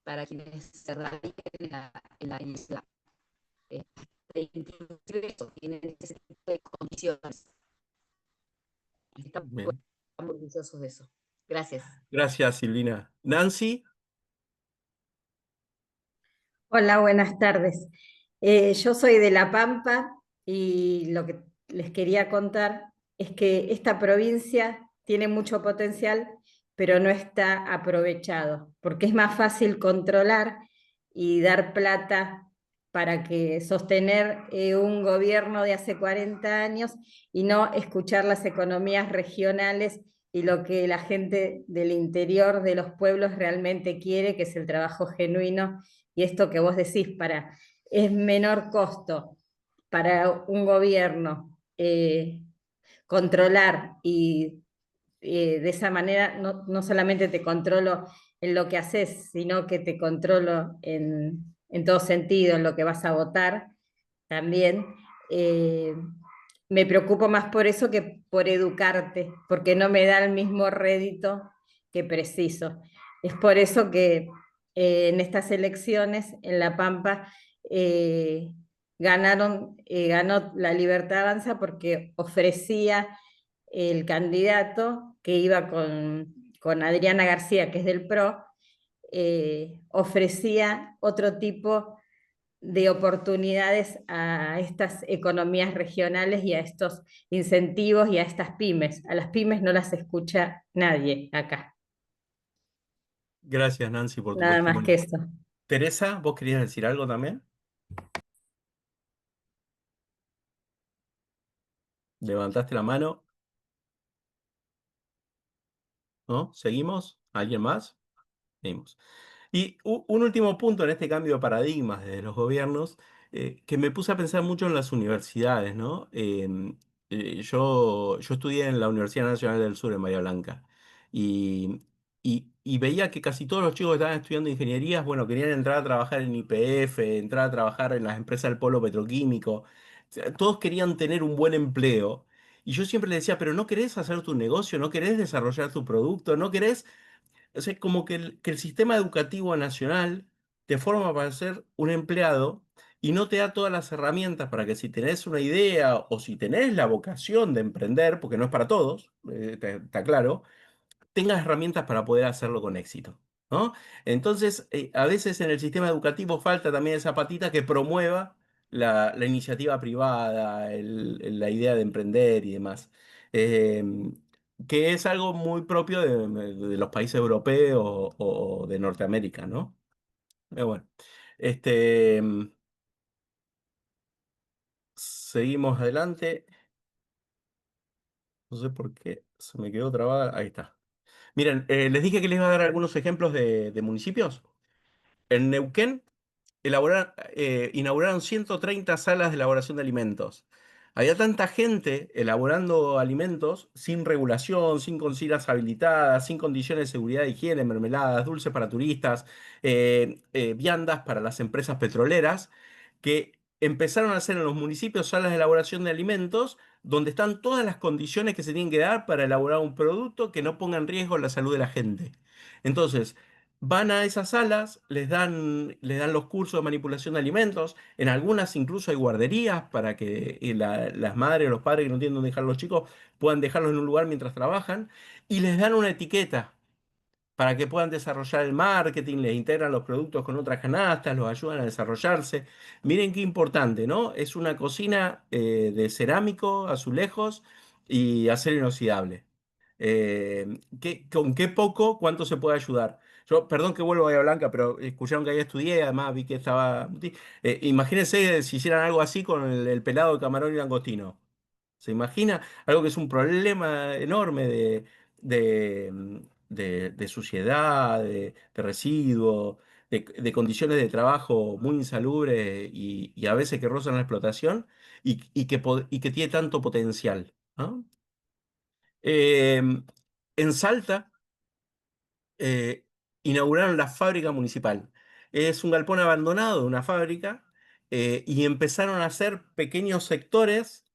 Speaker 5: para quienes se radiquen en la isla. Inclusive eso, tienen ese tipo de condiciones. Estamos
Speaker 1: Bien.
Speaker 5: orgullosos de eso. Gracias.
Speaker 1: Gracias, Silvina. Nancy,
Speaker 3: Hola, buenas tardes. Yo soy de La Pampa y lo que les quería contar es que esta provincia tiene mucho potencial, pero no está aprovechado, porque es más fácil controlar y dar plata para que sostener un gobierno de hace 40 años y no escuchar las economías regionales y lo que la gente del interior de los pueblos realmente quiere, que es el trabajo genuino. Y esto que vos decís, es menor costo para un gobierno controlar y de esa manera no solamente te controlo en lo que haces, sino que te controlo en todo sentido, en lo que vas a votar también. eh, Me preocupo más por eso que por educarte, porque no me da el mismo rédito que preciso. Es por eso que en estas elecciones en La Pampa ganó La Libertad Avanza porque ofrecía el candidato que iba con Adriana García, que es del PRO, ofrecía otro tipo de oportunidades a estas economías regionales y a estos incentivos y a estas pymes. A las pymes no las escucha nadie acá.
Speaker 1: gracias, Nancy, por tu
Speaker 3: Nada más que
Speaker 1: testimonio.
Speaker 3: eso.
Speaker 1: Teresa, ¿vos querías decir algo también? Levantaste la mano, ¿no? ¿Seguimos? ¿Alguien más? Seguimos. Y un último punto en este cambio de paradigmas de los gobiernos, que me puse a pensar mucho en las universidades, ¿no? Yo estudié en la Universidad Nacional del Sur, en Bahía Blanca, y, y veía que casi todos los chicos que estaban estudiando ingenierías, bueno, querían entrar a trabajar en YPF, entrar a trabajar en las empresas del polo petroquímico. O sea, todos querían tener un buen empleo. Y yo siempre les decía, pero ¿no querés hacer tu negocio? ¿No querés desarrollar tu producto? ¿No querés? O sea, como que el sistema educativo nacional te forma para ser un empleado y no te da todas las herramientas para que si tenés una idea o si tenés la vocación de emprender, porque no es para todos, está claro, tengas herramientas para poder hacerlo con éxito, ¿no? Entonces, a veces en el sistema educativo falta también esa patita que promueva la iniciativa privada, la idea de emprender y demás. Eh, que es algo muy propio de los países europeos o de Norteamérica, ¿no? Bueno, este, seguimos adelante. No sé por qué se me quedó trabada. Ahí está. Miren, les dije que les iba a dar algunos ejemplos de municipios. En Neuquén inauguraron 130 salas de elaboración de alimentos. Había tanta gente elaborando alimentos sin regulación, sin cocinas habilitadas, sin condiciones de seguridad e higiene, mermeladas, dulces para turistas, viandas para las empresas petroleras, que empezaron a hacer en los municipios salas de elaboración de alimentos donde están todas las condiciones que se tienen que dar para elaborar un producto que no ponga en riesgo la salud de la gente. Entonces, van a esas salas, les dan los cursos de manipulación de alimentos, en algunas incluso hay guarderías para que las madres o los padres que no tienen dónde dejar a los chicos puedan dejarlos en un lugar mientras trabajan, y les dan una etiqueta para que puedan desarrollar el marketing, les integran los productos con otras canastas, los ayudan a desarrollarse. Miren qué importante, ¿no? Es una cocina de cerámico, azulejos y acero inoxidable. ¿Con qué poco, cuánto se puede ayudar? Yo, perdón que vuelvo a Bahía Blanca, pero escucharon que ahí estudié, además vi que estaba... imagínense si hicieran algo así con el pelado de camarón y langostino. ¿Se imagina? Algo que es un problema enorme de, de suciedad, de residuos, de condiciones de trabajo muy insalubres y a veces que rozan la explotación y que tiene tanto potencial, ¿no? Eh, en Salta eh, inauguraron la fábrica municipal. Es un galpón abandonado de una fábrica y empezaron a hacer pequeños sectores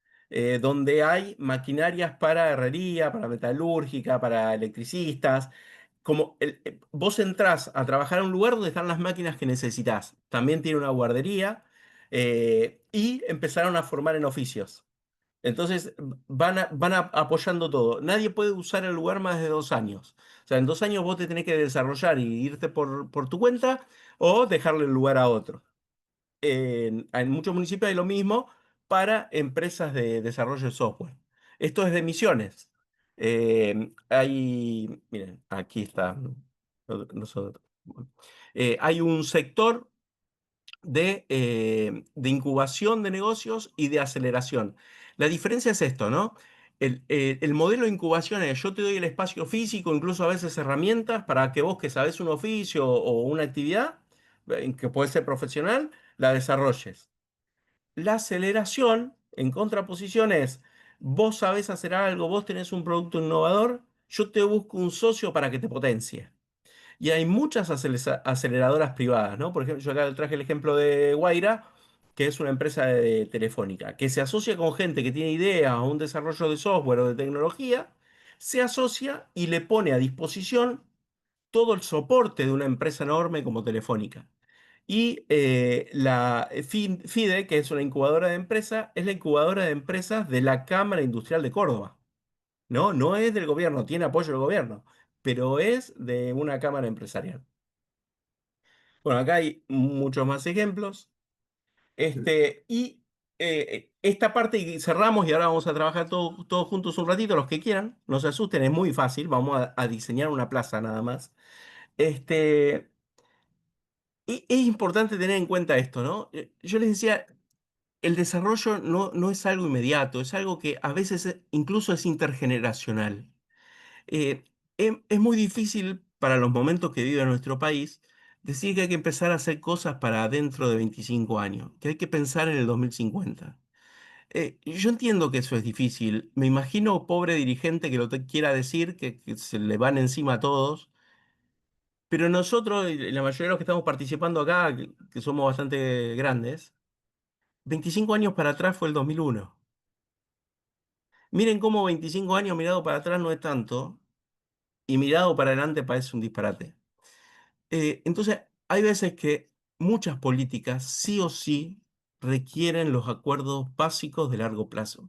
Speaker 1: donde hay maquinarias para herrería, para metalúrgica, para electricistas. Vos entrás a trabajar en un lugar donde están las máquinas que necesitas. También tiene una guardería y empezaron a formar en oficios. Entonces apoyando todo. Nadie puede usar el lugar más de 2 años. O sea, en 2 años vos te tenés que desarrollar y irte por tu cuenta o dejarle el lugar a otro. En muchos municipios hay lo mismo para empresas de desarrollo de software. Esto es de Misiones. Miren, aquí está. Nosotros. Hay un sector de incubación de negocios y de aceleración. La diferencia es esto, ¿no? El modelo de incubación es yo te doy el espacio físico, incluso a veces herramientas para que vos que sabés un oficio o una actividad, que puede ser profesional, la desarrolles. La aceleración, en contraposición, es vos sabés hacer algo, vos tenés un producto innovador, yo te busco un socio para que te potencie. Y hay muchas aceleradoras privadas, ¿no? Por ejemplo, yo acá traje el ejemplo de Guaira, que es una empresa de telefónica, que se asocia con gente que tiene ideas o un desarrollo de software o de tecnología, se asocia y le pone a disposición todo el soporte de una empresa enorme como Telefónica. Y la FIDE, que es una incubadora de empresas, es la incubadora de empresas de la Cámara Industrial de Córdoba. No, no es del gobierno, tiene apoyo del gobierno, pero es de una cámara empresarial. Bueno, acá hay muchos más ejemplos. Esta parte y cerramos y ahora vamos a trabajar todos juntos un ratito, los que quieran. No se asusten, es muy fácil. Vamos a diseñar una plaza nada más. Este, Es importante tener en cuenta esto, ¿no? Yo les decía, el desarrollo no es algo inmediato, es algo que a veces incluso es intergeneracional. Eh, es muy difícil para los momentos que vive nuestro país decir que hay que empezar a hacer cosas para dentro de 25 años, que hay que pensar en el 2050. Yo entiendo que eso es difícil. Me imagino pobre dirigente que quiera decir, que se le van encima a todos, pero nosotros, y la mayoría de los que estamos participando acá, que somos bastante grandes, 25 años para atrás fue el 2001. Miren cómo 25 años mirado para atrás no es tanto, y mirado para adelante parece un disparate. Entonces, hay veces que muchas políticas sí o sí requieren los acuerdos básicos de largo plazo.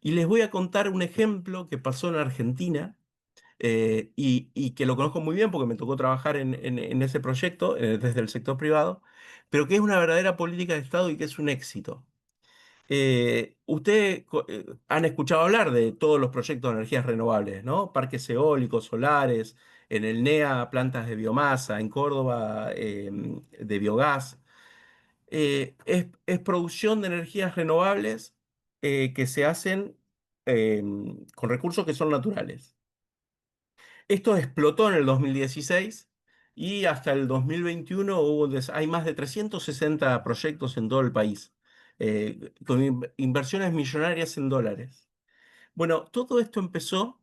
Speaker 1: Y les voy a contar un ejemplo que pasó en Argentina, y que lo conozco muy bien porque me tocó trabajar en ese proyecto desde el sector privado, pero que es una verdadera política de Estado y que es un éxito. Ustedes han escuchado hablar de todos los proyectos de energías renovables, ¿no? Parques eólicos, solares, en el NEA, plantas de biomasa, en Córdoba, de biogás. Es producción de energías renovables que se hacen con recursos que son naturales. Esto explotó en el 2016 y hasta el 2021 hay más de 360 proyectos en todo el país, con inversiones millonarias en dólares. Bueno, todo esto empezó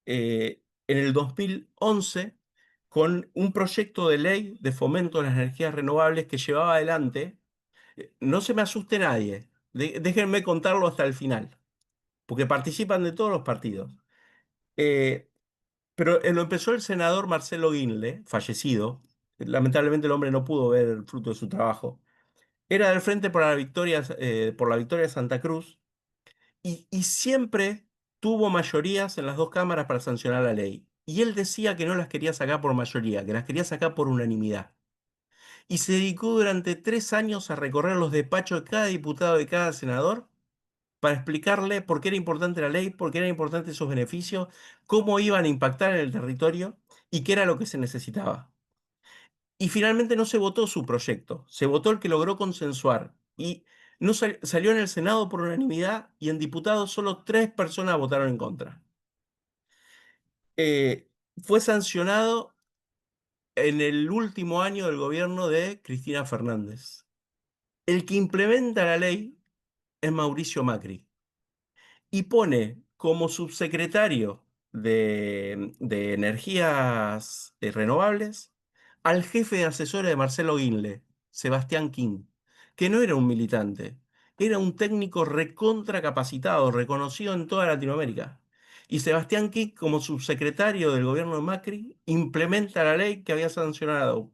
Speaker 1: en el 2011 con un proyecto de ley de fomento de las energías renovables que llevaba adelante. No se me asuste nadie, déjenme contarlo hasta el final, porque participan de todos los partidos. Eh, pero lo empezó el senador Marcelo Guinle, fallecido. Lamentablemente el hombre no pudo ver el fruto de su trabajo. Era del Frente por la Victoria de Santa Cruz y siempre tuvo mayorías en las dos cámaras para sancionar la ley. Y él decía que no las quería sacar por mayoría, que las quería sacar por unanimidad. Y se dedicó durante 3 años a recorrer los despachos de cada diputado y de cada senador para explicarle por qué era importante la ley, por qué eran importantes esos beneficios, cómo iban a impactar en el territorio y qué era lo que se necesitaba. Y finalmente no se votó su proyecto, se votó el que logró consensuar. Y no salió en el Senado por unanimidad y en diputados solo 3 personas votaron en contra. Eh, Fue sancionado en el último año del gobierno de Cristina Fernández. El que implementa la ley es Mauricio Macri. Y pone como subsecretario de Energías Renovables al jefe de asesores de Marcelo Guinle, Sebastián King, que no era un militante, era un técnico recontra capacitado, reconocido en toda Latinoamérica. Y Sebastián King, como subsecretario del gobierno de Macri, implementa la ley que se había sancionado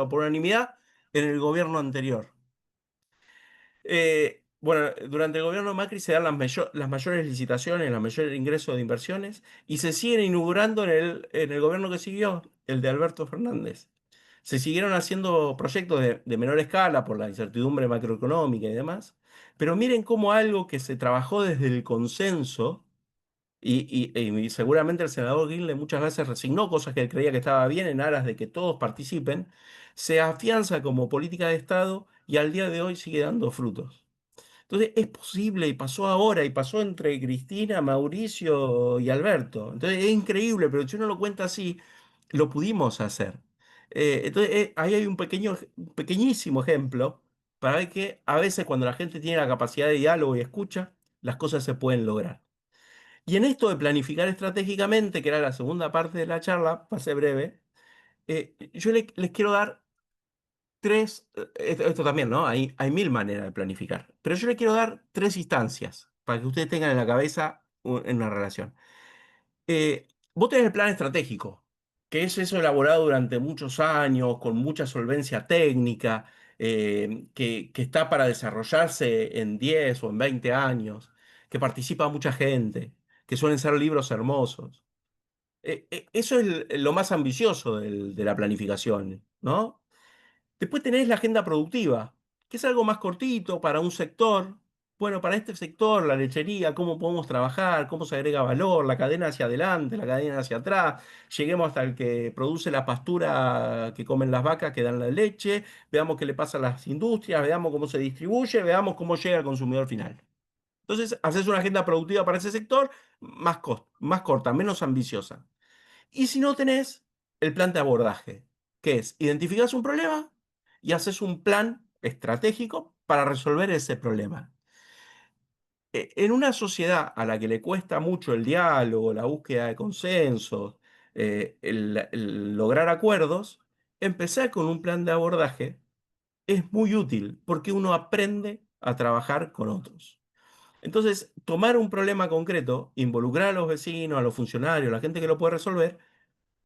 Speaker 1: por unanimidad en el gobierno anterior. Bueno, durante el gobierno de Macri se dan las mayores licitaciones, los mayores ingresos de inversiones y se siguen inaugurando en el gobierno que siguió, el de Alberto Fernández. Se siguieron haciendo proyectos de menor escala por la incertidumbre macroeconómica y demás, pero miren cómo algo que se trabajó desde el consenso, y seguramente el senador Grinle muchas veces resignó cosas que él creía que estaba bien en aras de que todos participen, se afianza como política de Estado y al día de hoy sigue dando frutos. Entonces es posible y pasó ahora y pasó entre Cristina, Mauricio y Alberto. Entonces es increíble, pero si uno lo cuenta así, lo pudimos hacer. Entonces ahí hay un pequeñísimo ejemplo para ver que a veces cuando la gente tiene la capacidad de diálogo y escucha, las cosas se pueden lograr. Y en esto de planificar estratégicamente, que era la segunda parte de la charla, pasé breve, yo les quiero dar esto también, ¿no? Hay mil maneras de planificar, pero yo les quiero dar 3 instancias para que ustedes tengan en la cabeza en una relación. Vos tenés el plan estratégico, que es eso elaborado durante muchos años, con mucha solvencia técnica, que está para desarrollarse en 10 o en 20 años, que participa mucha gente, que suelen ser libros hermosos. Eso es lo más ambicioso de la planificación, ¿no? Después tenés la agenda productiva, que es algo más cortito para un sector, bueno, para este sector, la lechería, cómo podemos trabajar, cómo se agrega valor, la cadena hacia adelante, la cadena hacia atrás, lleguemos hasta el que produce la pastura que comen las vacas que dan la leche, veamos qué le pasa a las industrias, veamos cómo se distribuye, veamos cómo llega al consumidor final. Entonces, haces una agenda productiva para ese sector más corta, menos ambiciosa. Y si no tenés el plan de abordaje, que es identificás un problema y haces un plan estratégico para resolver ese problema. En una sociedad a la que le cuesta mucho el diálogo, la búsqueda de consensos, el lograr acuerdos, empezar con un plan de abordaje es muy útil porque uno aprende a trabajar con otros. Entonces, tomar un problema concreto, involucrar a los vecinos, a los funcionarios, a la gente que lo puede resolver,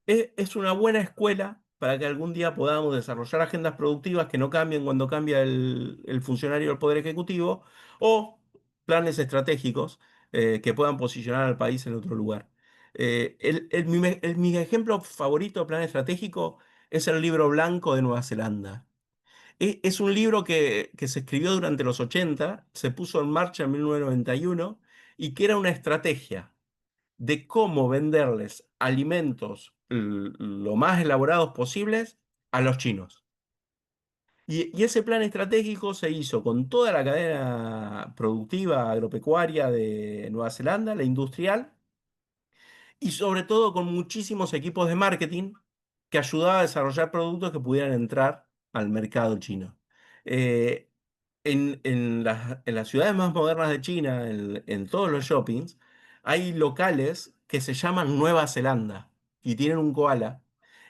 Speaker 1: es una buena escuela para que algún día podamos desarrollar agendas productivas que no cambien cuando cambia el funcionario del Poder Ejecutivo o planes estratégicos que puedan posicionar al país en otro lugar. Mi ejemplo favorito de plan estratégico es el Libro Blanco de Nueva Zelanda. Es un libro que se escribió durante los 80, se puso en marcha en 1991 y que era una estrategia de cómo venderles alimentos lo más elaborados posibles a los chinos. Y ese plan estratégico se hizo con toda la cadena productiva agropecuaria de Nueva Zelanda, la industrial, y sobre todo con muchísimos equipos de marketing que ayudaba a desarrollar productos que pudieran entrar al mercado chino. Eh, en las ciudades más modernas de China, en todos los shoppings, hay locales que se llaman Nueva Zelanda y tienen un koala.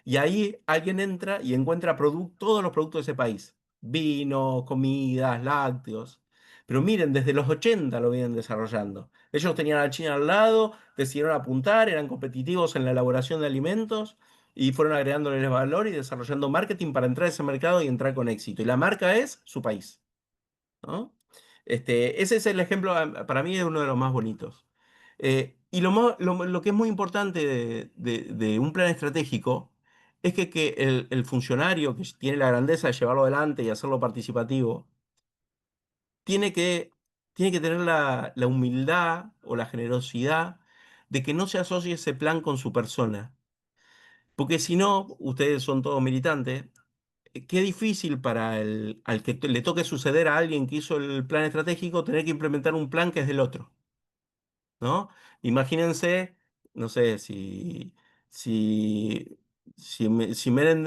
Speaker 1: Y ahí alguien entra y encuentra todos los productos de ese país. Vino, comidas, lácteos. Pero miren, desde los 80 lo vienen desarrollando. Ellos tenían a China al lado, decidieron apuntar, eran competitivos en la elaboración de alimentos y fueron agregándoles valor y desarrollando marketing para entrar a ese mercado y entrar con éxito. Y la marca es su país, ¿no? Ese es el ejemplo, para mí es uno de los más bonitos. Y lo que es muy importante de un plan estratégico es que el funcionario que tiene la grandeza de llevarlo adelante y hacerlo participativo, tiene que, tiene que tener la humildad o la generosidad de que no se asocie ese plan con su persona. Porque si no, ustedes son todos militantes, qué difícil para al que le toque suceder a alguien que hizo el plan estratégico tener que implementar un plan que es del otro. ¿No? Imagínense, no sé, si, si Menem,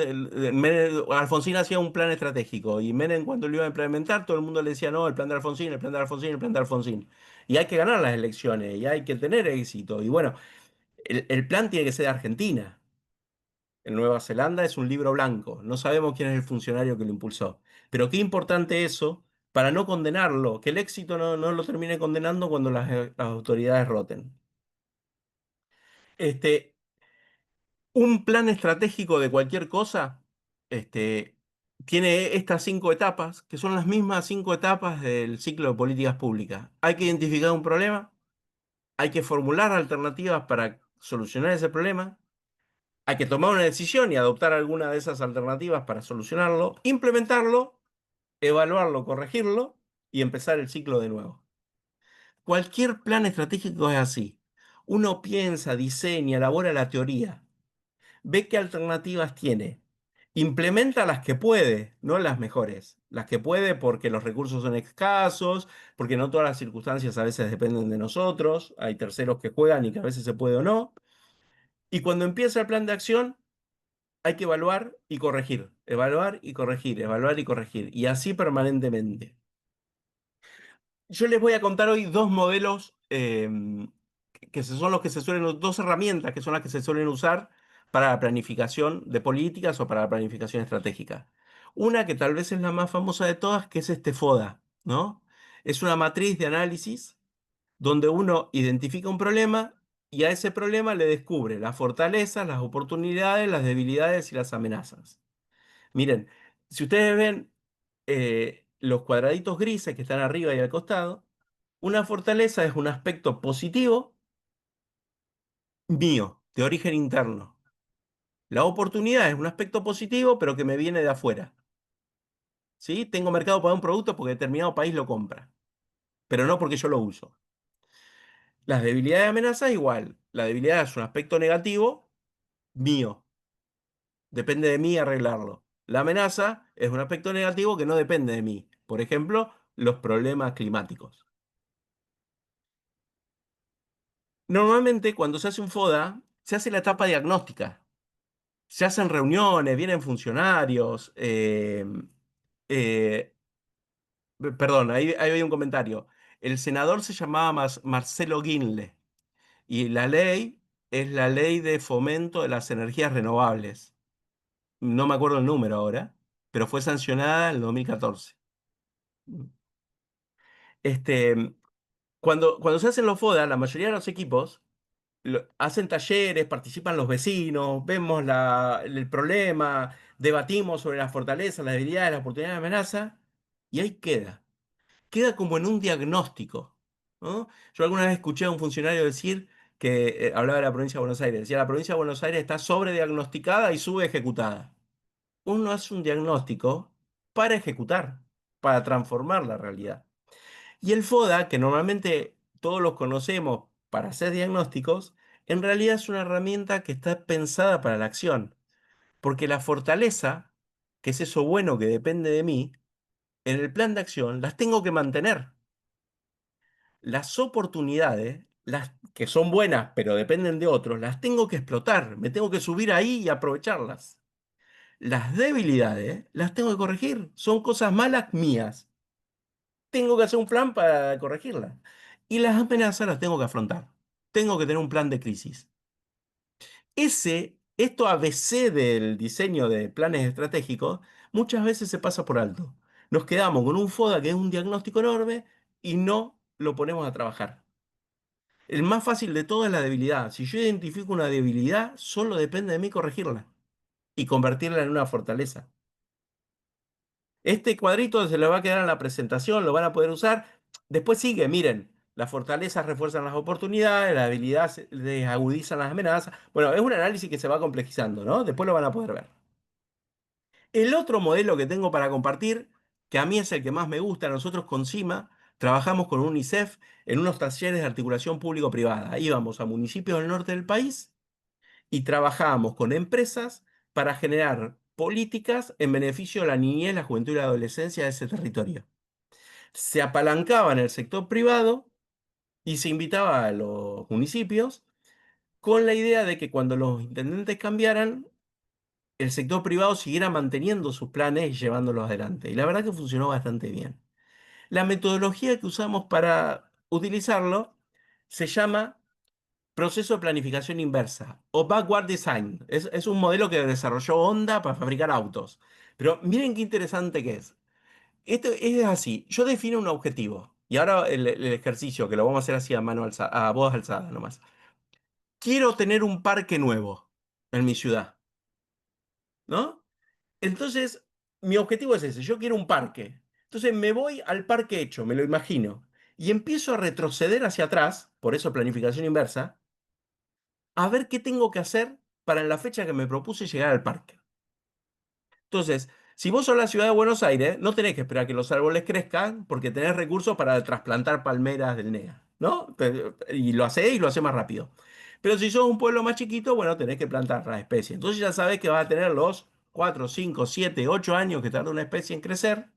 Speaker 1: Alfonsín hacía un plan estratégico y Menem cuando lo iba a implementar, todo el mundo le decía, no, el plan de Alfonsín, el plan de Alfonsín, el plan de Alfonsín. Y hay que ganar las elecciones y hay que tener éxito. Y bueno, el plan tiene que ser de Argentina. En Nueva Zelanda es un libro blanco. No sabemos quién es el funcionario que lo impulsó. Pero qué importante eso para no condenarlo, que el éxito no lo termine condenando cuando las autoridades roten. Este, un plan estratégico de cualquier cosa, tiene estas 5 etapas, que son las mismas 5 etapas del ciclo de políticas públicas. Hay que identificar un problema, hay que formular alternativas para solucionar ese problema, hay que tomar una decisión y adoptar alguna de esas alternativas para solucionarlo, implementarlo, evaluarlo, corregirlo y empezar el ciclo de nuevo. Cualquier plan estratégico es así. Uno piensa, diseña, elabora la teoría, ve qué alternativas tiene, implementa las que puede, no las mejores. Las que puede porque los recursos son escasos, porque no todas las circunstancias a veces dependen de nosotros, hay terceros que juegan y que a veces se puede o no. Y cuando empieza el plan de acción, hay que evaluar y corregir, evaluar y corregir, evaluar y corregir, y así permanentemente. Yo les voy a contar hoy dos modelos son los que se suelen, dos herramientas que son las que se suelen usar para la planificación de políticas o para la planificación estratégica. Una que tal vez es la más famosa de todas, que es este FODA, ¿no? Es una matriz de análisis donde uno identifica un problema y a ese problema le descubre las fortalezas, las oportunidades, las debilidades y las amenazas. Miren, si ustedes ven los cuadraditos grises que están arriba y al costado, una fortaleza es un aspecto positivo mío, de origen interno. La oportunidad es un aspecto positivo, pero que me viene de afuera. ¿Sí? Tengo mercado para un producto porque determinado país lo compra. pero no porque yo lo uso. Las debilidades y amenazas igual. La debilidad es un aspecto negativo mío. Depende de mí arreglarlo. La amenaza es un aspecto negativo que no depende de mí. Por ejemplo, los problemas climáticos. Normalmente cuando se hace un FODA, se hace la etapa diagnóstica. Se hacen reuniones, vienen funcionarios. Eh, Perdón, ahí hay un comentario. El senador se llamaba Marcelo Guinle y la ley es la ley de fomento de las energías renovables. No me acuerdo el número ahora, pero fue sancionada en el 2014. Este, cuando se hacen los FODA, la mayoría de los equipos hacen talleres, participan los vecinos, vemos el problema, debatimos sobre las fortalezas, las debilidades, las oportunidades de amenaza, y ahí queda como en un diagnóstico, ¿no? Yo alguna vez escuché a un funcionario decir que hablaba de la provincia de Buenos Aires, decía la provincia de Buenos Aires está sobrediagnosticada y subejecutada. Uno hace un diagnóstico para ejecutar, para transformar la realidad. Y el FODA, que normalmente todos los conocemos para hacer diagnósticos, en realidad es una herramienta que está pensada para la acción, porque la fortaleza, que es eso bueno que depende de mí, en el plan de acción las tengo que mantener. Las oportunidades, las que son buenas pero dependen de otros, las tengo que explotar, me tengo que subir ahí y aprovecharlas. Las debilidades las tengo que corregir, son cosas malas mías. Tengo que hacer un plan para corregirlas. Y las amenazas las tengo que afrontar. Tengo que tener un plan de crisis. Esto ABC del diseño de planes estratégicos, muchas veces se pasa por alto. Nos quedamos con un FODA que es un diagnóstico enorme y no lo ponemos a trabajar. El más fácil de todo es la debilidad. Si yo identifico una debilidad, solo depende de mí corregirla y convertirla en una fortaleza. Este cuadrito se le va a quedar en la presentación, lo van a poder usar. Después sigue, miren, las fortalezas refuerzan las oportunidades, las habilidades agudizan las amenazas. Bueno, es un análisis que se va complejizando, ¿no? Después lo van a poder ver. El otro modelo que tengo para compartir, que a mí es el que más me gusta, nosotros con CIMA trabajamos con UNICEF en unos talleres de articulación público-privada. Íbamos a municipios del norte del país y trabajábamos con empresas para generar políticas en beneficio de la niñez, la juventud y la adolescencia de ese territorio. Se apalancaba en el sector privado y se invitaba a los municipios con la idea de que cuando los intendentes cambiaran, el sector privado siguiera manteniendo sus planes y llevándolos adelante. Y la verdad que funcionó bastante bien. La metodología que usamos para utilizarlo se llama proceso de planificación inversa o backward design. Es un modelo que desarrolló Honda para fabricar autos. Pero miren qué interesante que es. Esto es así. Yo defino un objetivo. Y ahora el ejercicio, que lo vamos a hacer así a mano alzada, a voz alzada nomás. Quiero tener un parque nuevo en mi ciudad, ¿no? Entonces, mi objetivo es ese. Yo quiero un parque. Entonces me voy al parque hecho, me lo imagino. Y empiezo a retroceder hacia atrás, por eso planificación inversa, a ver qué tengo que hacer para en la fecha que me propuse llegar al parque. Entonces, si vos sos la ciudad de Buenos Aires, no tenés que esperar que los árboles crezcan porque tenés recursos para trasplantar palmeras del NEA, ¿no? Y lo hacés y lo hacés más rápido. Pero si sos un pueblo más chiquito, bueno, tenés que plantar la especie. Entonces ya sabés que vas a tener los 4, 5, 7, 8 años que tarda una especie en crecer,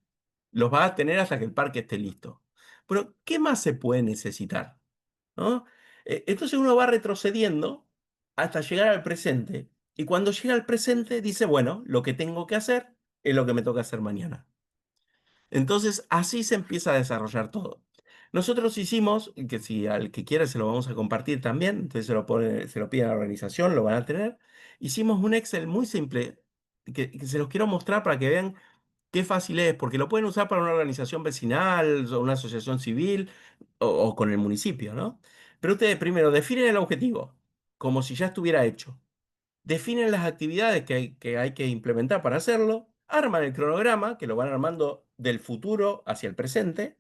Speaker 1: los vas a tener hasta que el parque esté listo. Pero, ¿qué más se puede necesitar? ¿No? Entonces uno va retrocediendo hasta llegar al presente. Y cuando llega al presente dice, bueno, lo que tengo que hacer es lo que me toca hacer mañana. Entonces así se empieza a desarrollar todo. Nosotros hicimos, que si al que quiera se lo vamos a compartir también, entonces se lo pide a la organización, lo van a tener. Hicimos un Excel muy simple que se los quiero mostrar para que vean qué fácil es, porque lo pueden usar para una organización vecinal, o una asociación civil o con el municipio, ¿no? Pero ustedes primero definen el objetivo, como si ya estuviera hecho. Definen las actividades que hay que implementar para hacerlo, arman el cronograma, que lo van armando del futuro hacia el presente,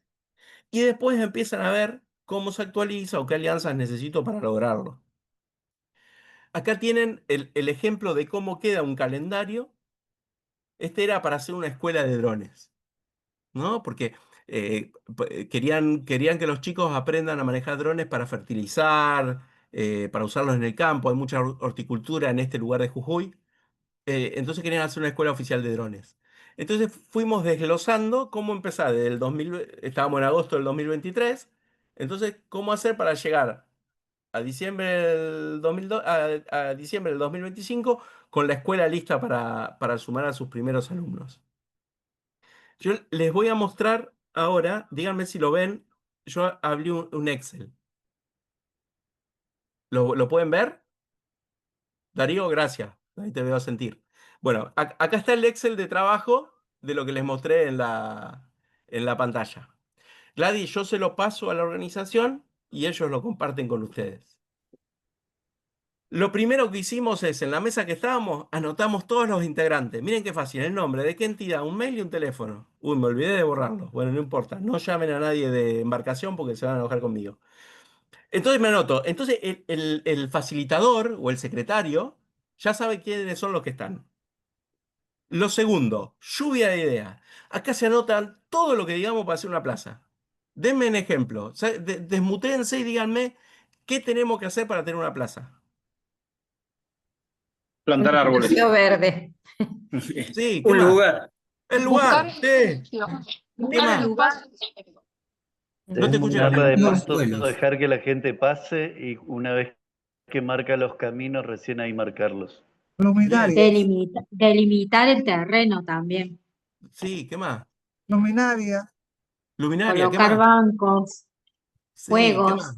Speaker 1: y después empiezan a ver cómo se actualiza o qué alianzas necesito para lograrlo. Acá tienen el ejemplo de cómo queda un calendario. Este era para hacer una escuela de drones, ¿no? Porque querían que los chicos aprendan a manejar drones para fertilizar, para usarlos en el campo. Hay mucha horticultura en este lugar de Jujuy. Entonces querían hacer una escuela oficial de drones. Entonces fuimos desglosando cómo empezar desde el 2000, estábamos en agosto del 2023, entonces cómo hacer para llegar a diciembre del 2002 a diciembre del 2025 con la escuela lista para sumar a sus primeros alumnos. Yo les voy a mostrar ahora, díganme si lo ven, yo abrí un Excel. ¿Lo pueden ver? Darío, gracias. Ahí te veo a sentir. Bueno, acá está el Excel de trabajo de lo que les mostré en la pantalla. Gladys, yo se lo paso a la organización y ellos lo comparten con ustedes. Lo primero que hicimos es, en la mesa que estábamos, anotamos todos los integrantes. Miren qué fácil, el nombre, de qué entidad, un mail y un teléfono. Uy, me olvidé de borrarlos. Bueno, no importa, no llamen a nadie de embarcación porque se van a enojar conmigo. Entonces me anoto. Entonces el facilitador o el secretario ya sabe quiénes son los que están. Lo segundo, lluvia de ideas. Acá se anotan todo lo que digamos para hacer una plaza. Denme un ejemplo. O sea, desmutéense y díganme qué tenemos que hacer para tener una plaza.
Speaker 3: Un
Speaker 2: Plantar árboles.
Speaker 3: espacio verde.
Speaker 1: Sí, ¿qué
Speaker 6: Un
Speaker 1: más?
Speaker 6: lugar.
Speaker 1: El
Speaker 7: Buscar
Speaker 1: lugar. Sí.
Speaker 7: buscar
Speaker 1: más?
Speaker 7: el espacio.
Speaker 1: No te escuché.
Speaker 8: Terminarla de
Speaker 6: Los
Speaker 8: pasto,
Speaker 6: vuelos.
Speaker 8: dejar que la gente pase y una vez que marca los caminos, recién ahí marcarlos.
Speaker 9: Luminarias,
Speaker 10: Delimitar el terreno también,
Speaker 1: Sí, ¿qué más?
Speaker 9: luminarias,
Speaker 1: Luminaria, ¿qué
Speaker 10: colocar
Speaker 1: más?
Speaker 10: bancos,
Speaker 1: Sí, ¿qué más?
Speaker 10: juegos,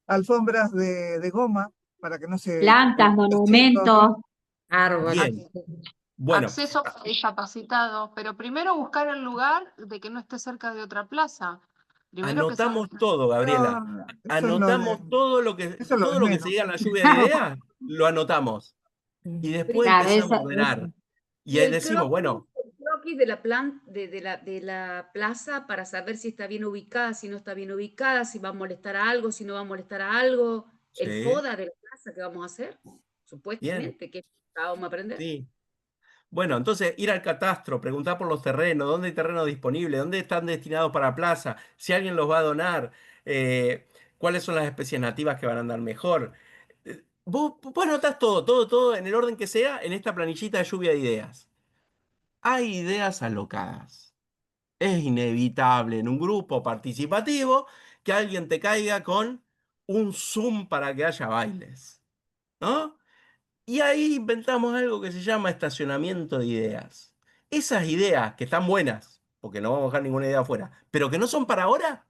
Speaker 9: alfombras de goma para que no se
Speaker 10: plantas,
Speaker 9: los chicos.
Speaker 10: monumentos.
Speaker 3: Árboles.
Speaker 1: Bien. Bueno,
Speaker 7: Acceso para discapacitados, pero primero buscar el lugar de que no esté cerca de otra plaza. Primero que sea.
Speaker 1: anotamos todo, Gabriela.
Speaker 9: No, eso es
Speaker 1: Anotamos
Speaker 9: eso es lo de
Speaker 1: todo lo que
Speaker 9: menos.
Speaker 1: se diga en la lluvia de ideas, lo anotamos. Y después
Speaker 10: Claro,
Speaker 1: empezamos a
Speaker 10: eso.
Speaker 1: ordenar. Y
Speaker 5: Y
Speaker 1: ahí
Speaker 5: el
Speaker 1: decimos, bueno,
Speaker 5: croquis de de la plaza para saber si está bien ubicada, si no está bien ubicada, si va a molestar a algo, si no va a molestar a algo. El
Speaker 1: sí,
Speaker 5: FODA de la plaza que vamos a hacer,
Speaker 1: bien,
Speaker 5: supuestamente, que vamos a aprender.
Speaker 1: sí. Bueno, entonces ir al catastro, preguntar por los terrenos, dónde hay terrenos disponibles, dónde están destinados para plaza, si alguien los va a donar, cuáles son las especies nativas que van a andar mejor. Vos anotás todo en el orden que sea en esta planillita de lluvia de ideas. Hay ideas alocadas. Es inevitable en un grupo participativo que alguien te caiga con un Zoom para que haya bailes, ¿no? Y ahí inventamos algo que se llama estacionamiento de ideas. Esas ideas que están buenas, porque no vamos a dejar ninguna idea afuera, pero que no son para ahora,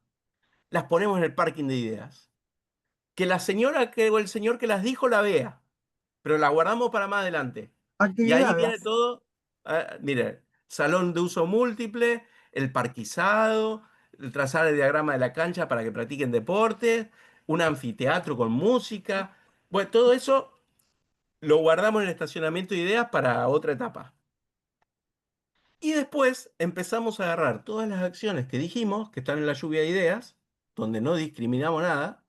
Speaker 1: las ponemos en el parking de ideas. Que la señora o el señor que las dijo la vea, pero la guardamos para más adelante. Y ahí viene
Speaker 9: Actividades.
Speaker 1: todo, mire, salón de uso múltiple, el parquizado, el trazar el diagrama de la cancha para que practiquen deporte, un anfiteatro con música. Bueno, todo eso lo guardamos en el estacionamiento de ideas para otra etapa. Y después empezamos a agarrar todas las acciones que dijimos, que están en la lluvia de ideas, donde no discriminamos nada,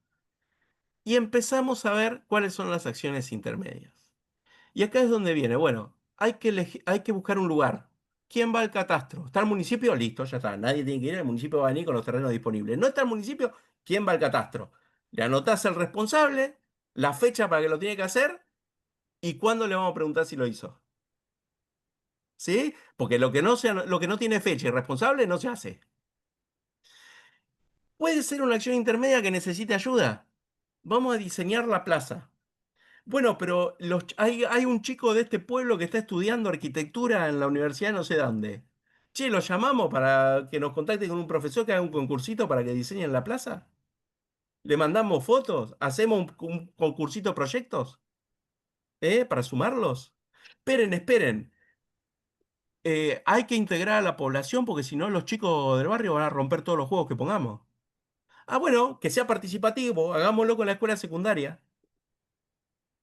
Speaker 1: y empezamos a ver cuáles son las acciones intermedias. Y acá es donde viene, bueno, hay que buscar un lugar. ¿Quién va al catastro? ¿Está el municipio? Listo, ya está. Nadie tiene que ir, el municipio va a venir con los terrenos disponibles. ¿No está el municipio? ¿Quién va al catastro? Le anotás el responsable, la fecha para que lo tiene que hacer y cuándo le vamos a preguntar si lo hizo. ¿Sí? Porque lo que no tiene fecha y responsable no se hace. Puede ser una acción intermedia que necesite ayuda. Vamos a diseñar la plaza. Bueno, pero hay un chico de este pueblo que está estudiando arquitectura en la universidad no sé dónde. Che, ¿lo llamamos para que nos contacte con un profesor que haga un concursito para que diseñen la plaza? ¿Le mandamos fotos? ¿Hacemos un concursito de proyectos? ¿Para sumarlos? Esperen. Hay que integrar a la población porque si no los chicos del barrio van a romper todos los juegos que pongamos. Ah, bueno, que sea participativo, hagámoslo con la escuela secundaria,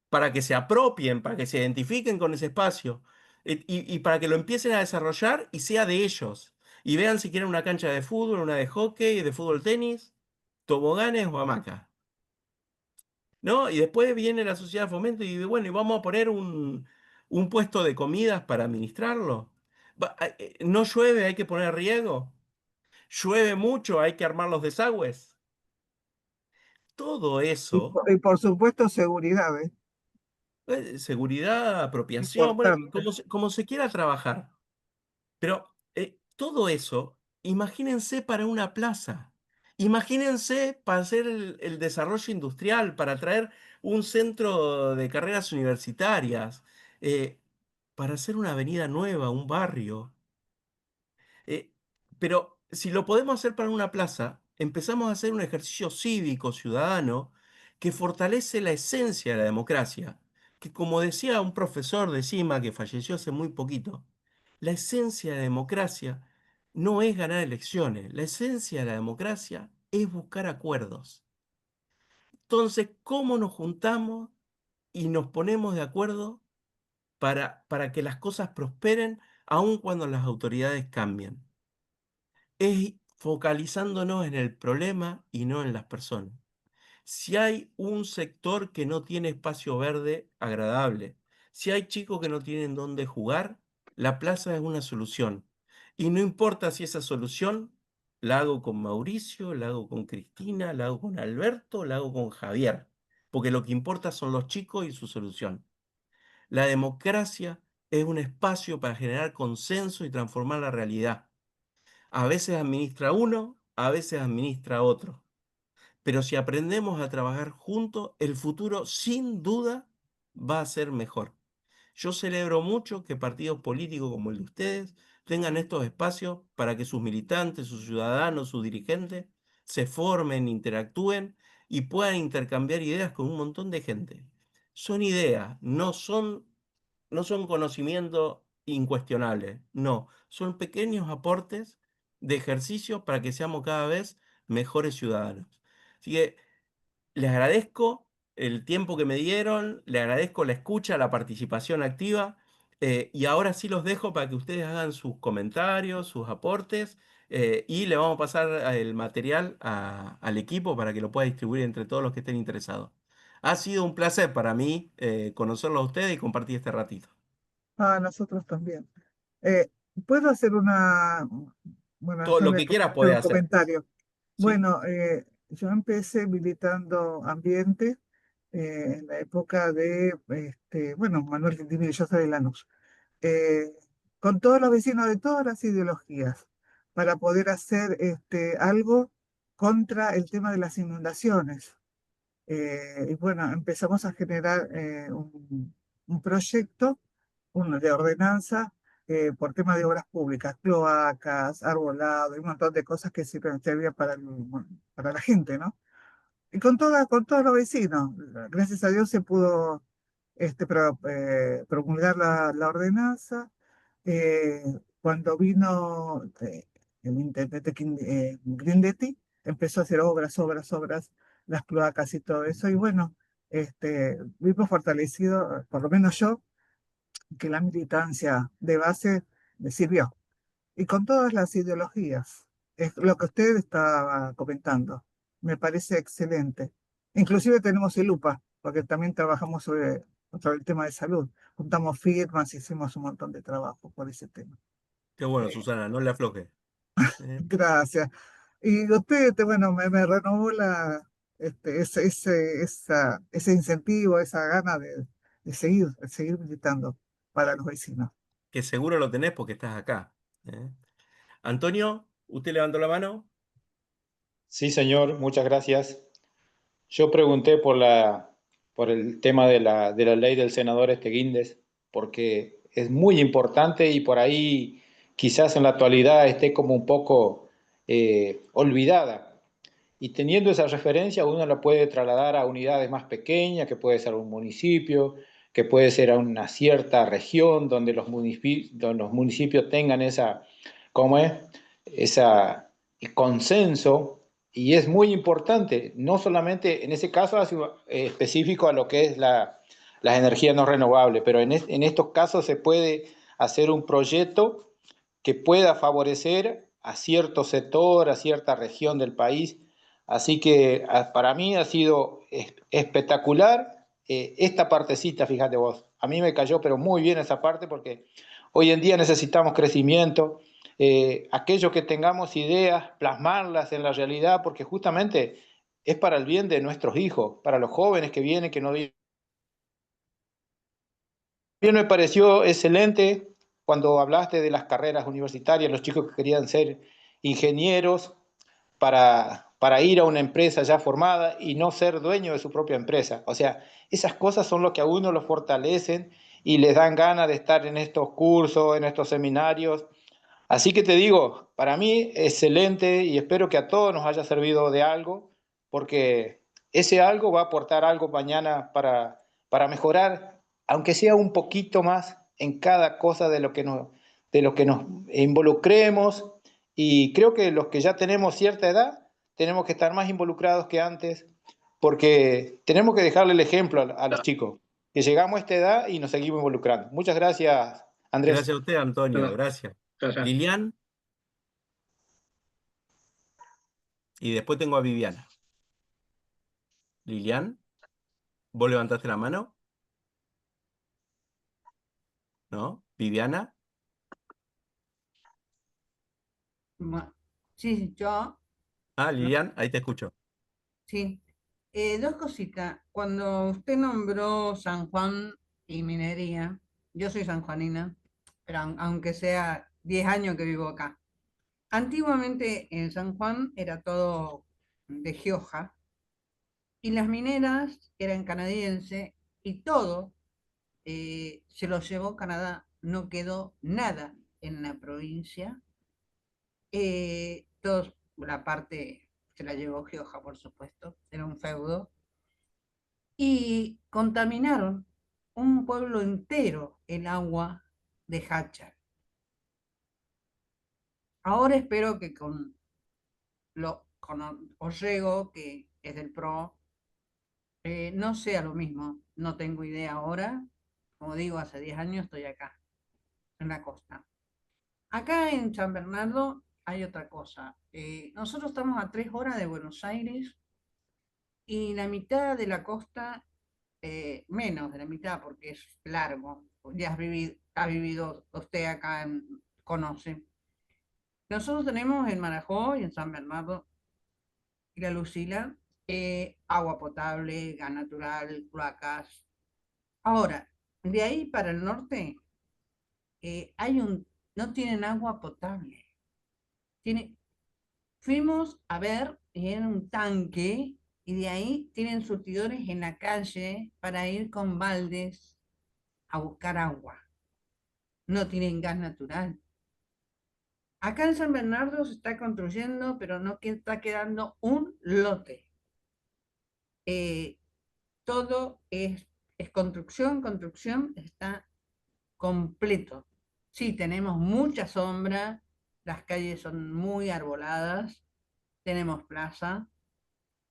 Speaker 1: para que se apropien, para que se identifiquen con ese espacio y para que lo empiecen a desarrollar y sea de ellos. Y vean si quieren una cancha de fútbol, una de hockey, de fútbol tenis, toboganes o hamacas. ¿No? Y después viene la sociedad de fomento y dice, bueno, y vamos a poner un puesto de comidas para administrarlo. No llueve, hay que poner riego. Llueve mucho, hay que armar los desagües. Todo eso,
Speaker 9: Y por supuesto seguridad, ¿eh?
Speaker 1: seguridad, apropiación, bueno,
Speaker 9: Importante.
Speaker 1: como se quiera trabajar. Pero todo eso, imagínense para una plaza. Imagínense para hacer el desarrollo industrial, para traer un centro de carreras universitarias, eh, para hacer una avenida nueva, un barrio. Eh, pero si lo podemos hacer para una plaza, empezamos a hacer un ejercicio cívico, ciudadano, que fortalece la esencia de la democracia. Que como decía un profesor de CIMA que falleció hace muy poquito, la esencia de la democracia no es ganar elecciones, la esencia de la democracia es buscar acuerdos. Entonces, ¿cómo nos juntamos y nos ponemos de acuerdo para que las cosas prosperen aun cuando las autoridades cambien? Es focalizándonos en el problema y no en las personas. Si hay un sector que no tiene espacio verde agradable, si hay chicos que no tienen dónde jugar, la plaza es una solución. Y no importa si esa solución la hago con Mauricio, la hago con Cristina, la hago con Alberto, la hago con Javier, porque lo que importa son los chicos y su solución. La democracia es un espacio para generar consenso y transformar la realidad. A veces administra uno, a veces administra otro. Pero si aprendemos a trabajar juntos, el futuro sin duda va a ser mejor. Yo celebro mucho que partidos políticos como el de ustedes tengan estos espacios para que sus militantes, sus ciudadanos, sus dirigentes se formen, interactúen y puedan intercambiar ideas con un montón de gente. Son ideas, no son conocimientos incuestionables, no, son pequeños aportes de ejercicio para que seamos cada vez mejores ciudadanos. Así que les agradezco el tiempo que me dieron, les agradezco la escucha, la participación activa, y ahora sí los dejo para que ustedes hagan sus comentarios, sus aportes, y le vamos a pasar el material al equipo para que lo pueda distribuir entre todos los que estén interesados. Ha sido un placer para mí conocerlos a ustedes y compartir este ratito.
Speaker 9: Nosotros también. Eh, ¿Puedo hacer bueno,
Speaker 1: Todo lo
Speaker 9: hacerle
Speaker 1: que quieras
Speaker 9: hacer
Speaker 1: podés
Speaker 9: un
Speaker 1: hacer,
Speaker 9: comentario?
Speaker 1: ¿sí?
Speaker 9: Bueno, yo empecé militando ambiente en la época de, bueno, Manuel Quintino y yo soy de Lanús, eh, con todos los vecinos de todas las ideologías, para poder hacer algo contra el tema de las inundaciones. Y bueno, empezamos a generar un proyecto, uno de ordenanza por tema de obras públicas, cloacas, arbolado y un montón de cosas que servían bueno, para la gente, ¿no? Y con todos los vecinos. Gracias a Dios se pudo promulgar la ordenanza. Eh, Cuando vino el intendente Grindetti, empezó a hacer obras, las cloacas y todo eso. Y bueno, vimos fortalecido, por lo menos yo, que la militancia de base me sirvió. Y con todas las ideologías, es lo que usted estaba comentando, me parece excelente. Inclusive tenemos el UPA, porque también trabajamos sobre el tema de salud. Juntamos firmas, hicimos un montón de trabajo por ese tema.
Speaker 1: Qué bueno, Susana, no le afloje.
Speaker 9: Gracias. Y usted, bueno, me renovó ese incentivo, esa gana de seguir militando para los vecinos.
Speaker 1: Que seguro lo tenés porque estás acá. ¿Eh? Antonio, ¿usted levantó la mano?
Speaker 6: Sí, señor, muchas gracias. Yo pregunté por el tema de la ley del senador Guindes, porque es muy importante y por ahí quizás en la actualidad esté como un poco olvidada. Y teniendo esa referencia, uno la puede trasladar a unidades más pequeñas, que puede ser un municipio, que puede ser a una cierta región donde los municipios tengan ¿cómo es? Esa consenso. Y es muy importante, no solamente en ese caso específico a lo que es las energías no renovables, pero en estos casos se puede hacer un proyecto que pueda favorecer a cierto sector, a cierta región del país. Así que para mí ha sido espectacular esta partecita, fíjate vos. A mí me cayó, pero muy bien esa parte, porque hoy en día necesitamos crecimiento, aquellos que tengamos ideas, plasmarlas en la realidad, porque justamente es para el bien de nuestros hijos, para los jóvenes que vienen, que no vienen. Bien, me pareció excelente cuando hablaste de las carreras universitarias, los chicos que querían ser ingenieros para ir a una empresa ya formada y no ser dueño de su propia empresa. O sea, esas cosas son lo que a uno lo fortalecen y les dan ganas de estar en estos cursos, en estos seminarios. Así que te digo, para mí excelente y espero que a todos nos haya servido de algo, porque ese algo va a aportar algo mañana para mejorar, aunque sea un poquito más en cada cosa de lo que nos involucremos. Y creo que los que ya tenemos cierta edad, tenemos que estar más involucrados que antes, porque tenemos que dejarle el ejemplo a los chicos, que llegamos a esta edad y nos seguimos involucrando. Muchas gracias, Andrés.
Speaker 1: Gracias a usted, Antonio, gracias. Lilian, y después tengo a Viviana. Lilian, ¿vos levantaste la mano? ¿No? ¿Viviana?
Speaker 11: Sí, yo,
Speaker 1: Ah, Lilian, ahí te escucho.
Speaker 11: sí. Dos cositas. Cuando usted nombró San Juan y minería, yo soy sanjuanina, pero aunque sea 10 años que vivo acá. Antiguamente en San Juan era todo de Gioja y las mineras eran canadienses y todo se lo llevó Canadá. No quedó nada en la provincia. Todos, la parte se la llevó Gioja, por supuesto, era un feudo. Y contaminaron un pueblo entero el agua de Hachal. Ahora espero que con Orrego, que es del PRO, no sea lo mismo. No tengo idea ahora. Como digo, hace 10 años estoy acá, en la costa. Acá en San Bernardo hay otra cosa. Nosotros estamos a 3 horas de Buenos Aires y la mitad de la costa, menos de la mitad porque es largo. Ya ha vivido usted acá, conoce. Nosotros tenemos en Marajó y en San Bernardo y la Lucila agua potable, gas natural, cloacas. Ahora, de ahí para el norte no tienen agua potable. Fuimos a ver en un tanque y de ahí tienen surtidores en la calle para ir con baldes a buscar agua. No tienen gas natural. Acá en San Bernardo se está construyendo, pero no está quedando un lote. Todo es construcción, está completo. Sí, tenemos mucha sombra, las calles son muy arboladas, tenemos plaza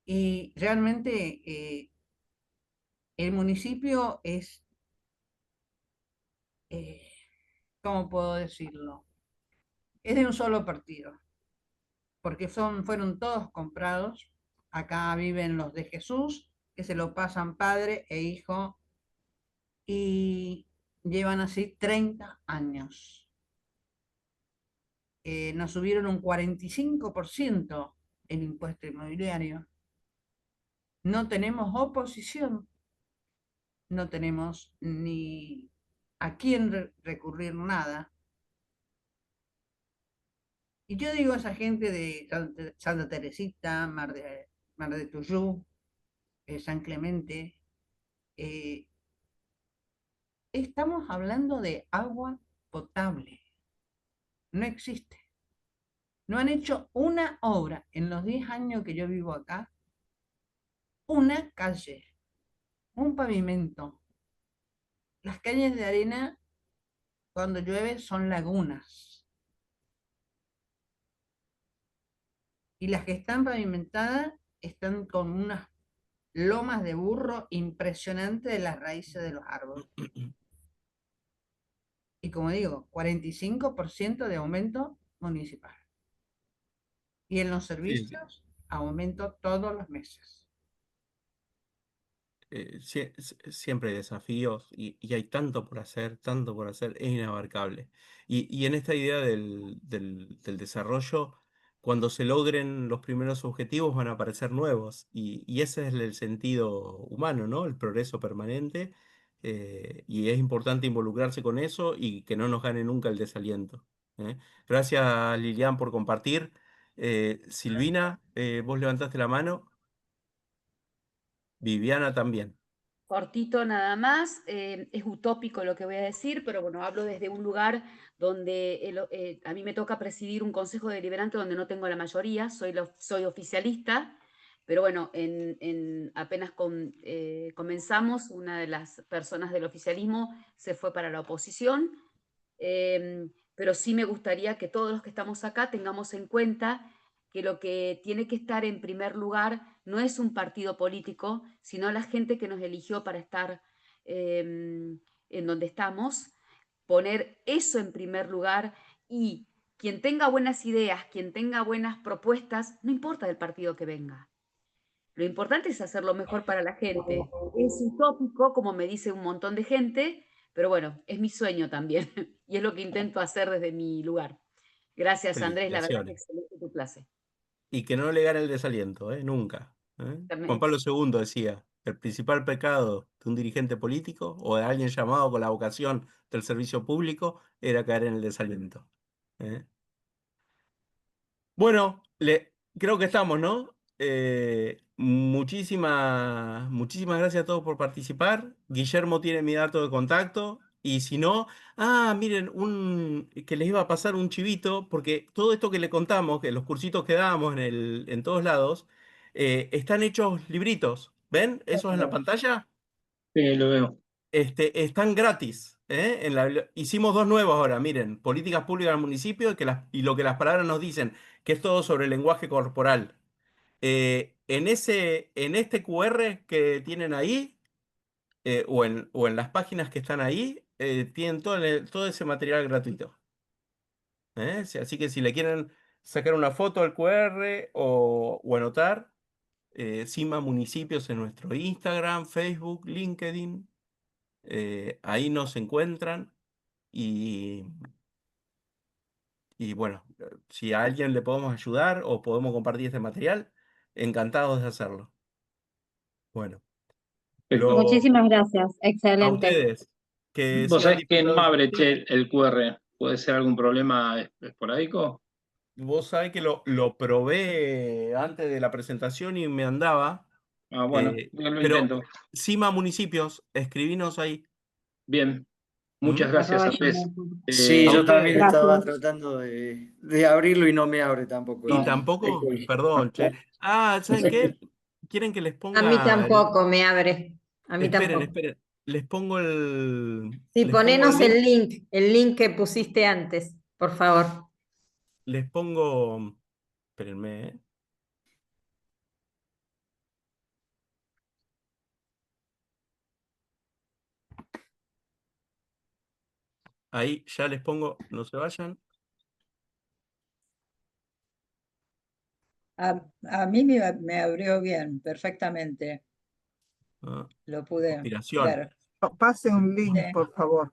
Speaker 11: y realmente el municipio es, ¿cómo puedo decirlo? Es de un solo partido, porque fueron todos comprados. Acá viven los de Jesús, que se lo pasan padre e hijo y llevan así 30 años. Nos subieron un 45% el impuesto inmobiliario. No tenemos oposición, no tenemos ni a quién recurrir nada. Y yo digo a esa gente de Santa Teresita, Mar de Tuyú, San Clemente, estamos hablando de agua potable. No existe. No han hecho una obra en los 10 años que yo vivo acá, una calle, un pavimento. Las calles de arena, cuando llueve, son lagunas. Y las que están pavimentadas están con unas lomas de burro impresionantes de las raíces de los árboles. Y como digo, 45% de aumento municipal. Y en los servicios, aumento todos los meses.
Speaker 1: siempre hay desafíos y hay tanto por hacer, es inabarcable. Y en esta idea del desarrollo, cuando se logren los primeros objetivos van a aparecer nuevos y ese es el sentido humano, ¿no? El progreso permanente y es importante involucrarse con eso y que no nos gane nunca el desaliento. ¿Eh? Gracias, Lilian, por compartir. Silvina, vos levantaste la mano. Viviana también.
Speaker 5: Cortito nada más, es utópico lo que voy a decir, pero bueno, hablo desde un lugar donde a mí me toca presidir un consejo deliberante donde no tengo la mayoría, soy oficialista, pero bueno, apenas comenzamos, una de las personas del oficialismo se fue para la oposición, pero sí me gustaría que todos los que estamos acá tengamos en cuenta que lo que tiene que estar en primer lugar no es un partido político, sino la gente que nos eligió para estar en donde estamos, poner eso en primer lugar y quien tenga buenas ideas, quien tenga buenas propuestas, no importa del partido que venga. Lo importante es hacer lo mejor para la gente. Es utópico, como me dice un montón de gente, pero bueno, es mi sueño también y es lo que intento hacer desde mi lugar. Gracias, Andrés, la verdad que excelente tu clase.
Speaker 1: Y que no le gane el desaliento, nunca. Juan Pablo II decía, el principal pecado de un dirigente político o de alguien llamado con la vocación del servicio público era caer en el desaliento. Bueno, creo que estamos, ¿no? Muchísimas gracias a todos por participar. Guillermo tiene mi dato de contacto. Y si no, miren, que les iba a pasar un chivito, porque todo esto que le contamos, que los cursitos que damos en todos lados, están hechos libritos. ¿Ven? ¿Esos en la pantalla?
Speaker 2: Sí, lo veo.
Speaker 1: Están gratis. Hicimos 2 nuevos ahora, miren, políticas públicas del municipio y lo que las palabras nos dicen, que es todo sobre el lenguaje corporal. En este QR que tienen ahí, o en las páginas que están ahí, tienen todo ese material gratuito. Así que si le quieren sacar una foto al QR o anotar, Cima Municipios en nuestro Instagram, Facebook, LinkedIn. Ahí nos encuentran y bueno, si a alguien le podemos ayudar o podemos compartir este material, encantados de hacerlo. Bueno,
Speaker 10: Muchísimas gracias,
Speaker 1: a
Speaker 10: excelente.
Speaker 1: ustedes, que
Speaker 2: Vos
Speaker 1: sigan
Speaker 2: sabés que no
Speaker 1: disfrutando.
Speaker 2: abre el QR. ¿Puede ser algún problema esporádico?
Speaker 1: Vos sabés que lo probé antes de la presentación y me andaba.
Speaker 2: Bueno, yo lo
Speaker 1: pero
Speaker 2: intento.
Speaker 1: Cima Municipios, escribinos ahí.
Speaker 2: Bien, muchas gracias, Andrés.
Speaker 12: Sí, yo también
Speaker 10: Gracias.
Speaker 12: estaba tratando de abrirlo y no me abre tampoco.
Speaker 1: ¿Y tampoco? Perdón, che. ¿Saben qué? ¿Quieren que les ponga?
Speaker 3: A mí tampoco me abre. A mí tampoco.
Speaker 1: Esperen. Les pongo el.
Speaker 3: Sí,
Speaker 1: les pongo
Speaker 3: ponenos
Speaker 1: link.
Speaker 3: el link que pusiste antes, por favor.
Speaker 1: Les pongo. Espérenme. Ahí ya les pongo, no se vayan.
Speaker 13: A mí me abrió bien, perfectamente. Lo pude
Speaker 1: Conspiración.
Speaker 13: ver.
Speaker 9: Pase un link, por favor.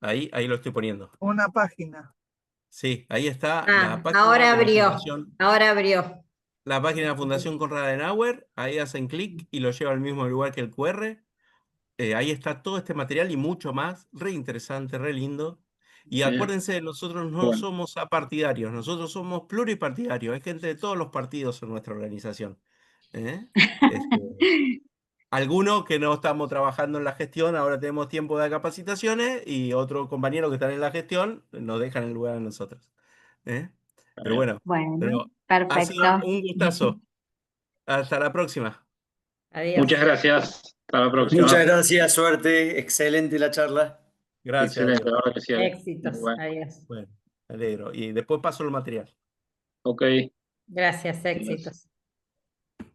Speaker 1: Ahí lo estoy poniendo.
Speaker 9: Una página.
Speaker 1: Sí, ahí está la página
Speaker 3: Ahora
Speaker 1: de la
Speaker 3: abrió.
Speaker 1: Fundación.
Speaker 3: Ahora abrió.
Speaker 1: La página de la Fundación Konrad Adenauer. Ahí hacen clic y lo lleva al mismo lugar que el QR. Ahí está todo este material y mucho más. Re interesante, re lindo. Y acuérdense, nosotros no somos apartidarios, nosotros somos pluripartidarios. Hay gente de todos los partidos en nuestra organización. Algunos que no estamos trabajando en la gestión, ahora tenemos tiempo de capacitaciones y otros compañeros que están en la gestión nos dejan el lugar a nosotros. Pero bueno, ha sido
Speaker 10: Perfecto.
Speaker 1: un gustazo. Hasta la próxima.
Speaker 3: Adiós.
Speaker 2: Muchas gracias. Hasta la próxima.
Speaker 12: Muchas gracias, suerte. Excelente la charla.
Speaker 1: Gracias.
Speaker 2: Excelente, la verdad que sí.
Speaker 3: Éxitos.
Speaker 2: Bueno.
Speaker 3: Adiós.
Speaker 1: Bueno, me alegro. Y después paso el material.
Speaker 2: Ok.
Speaker 3: Gracias, éxitos.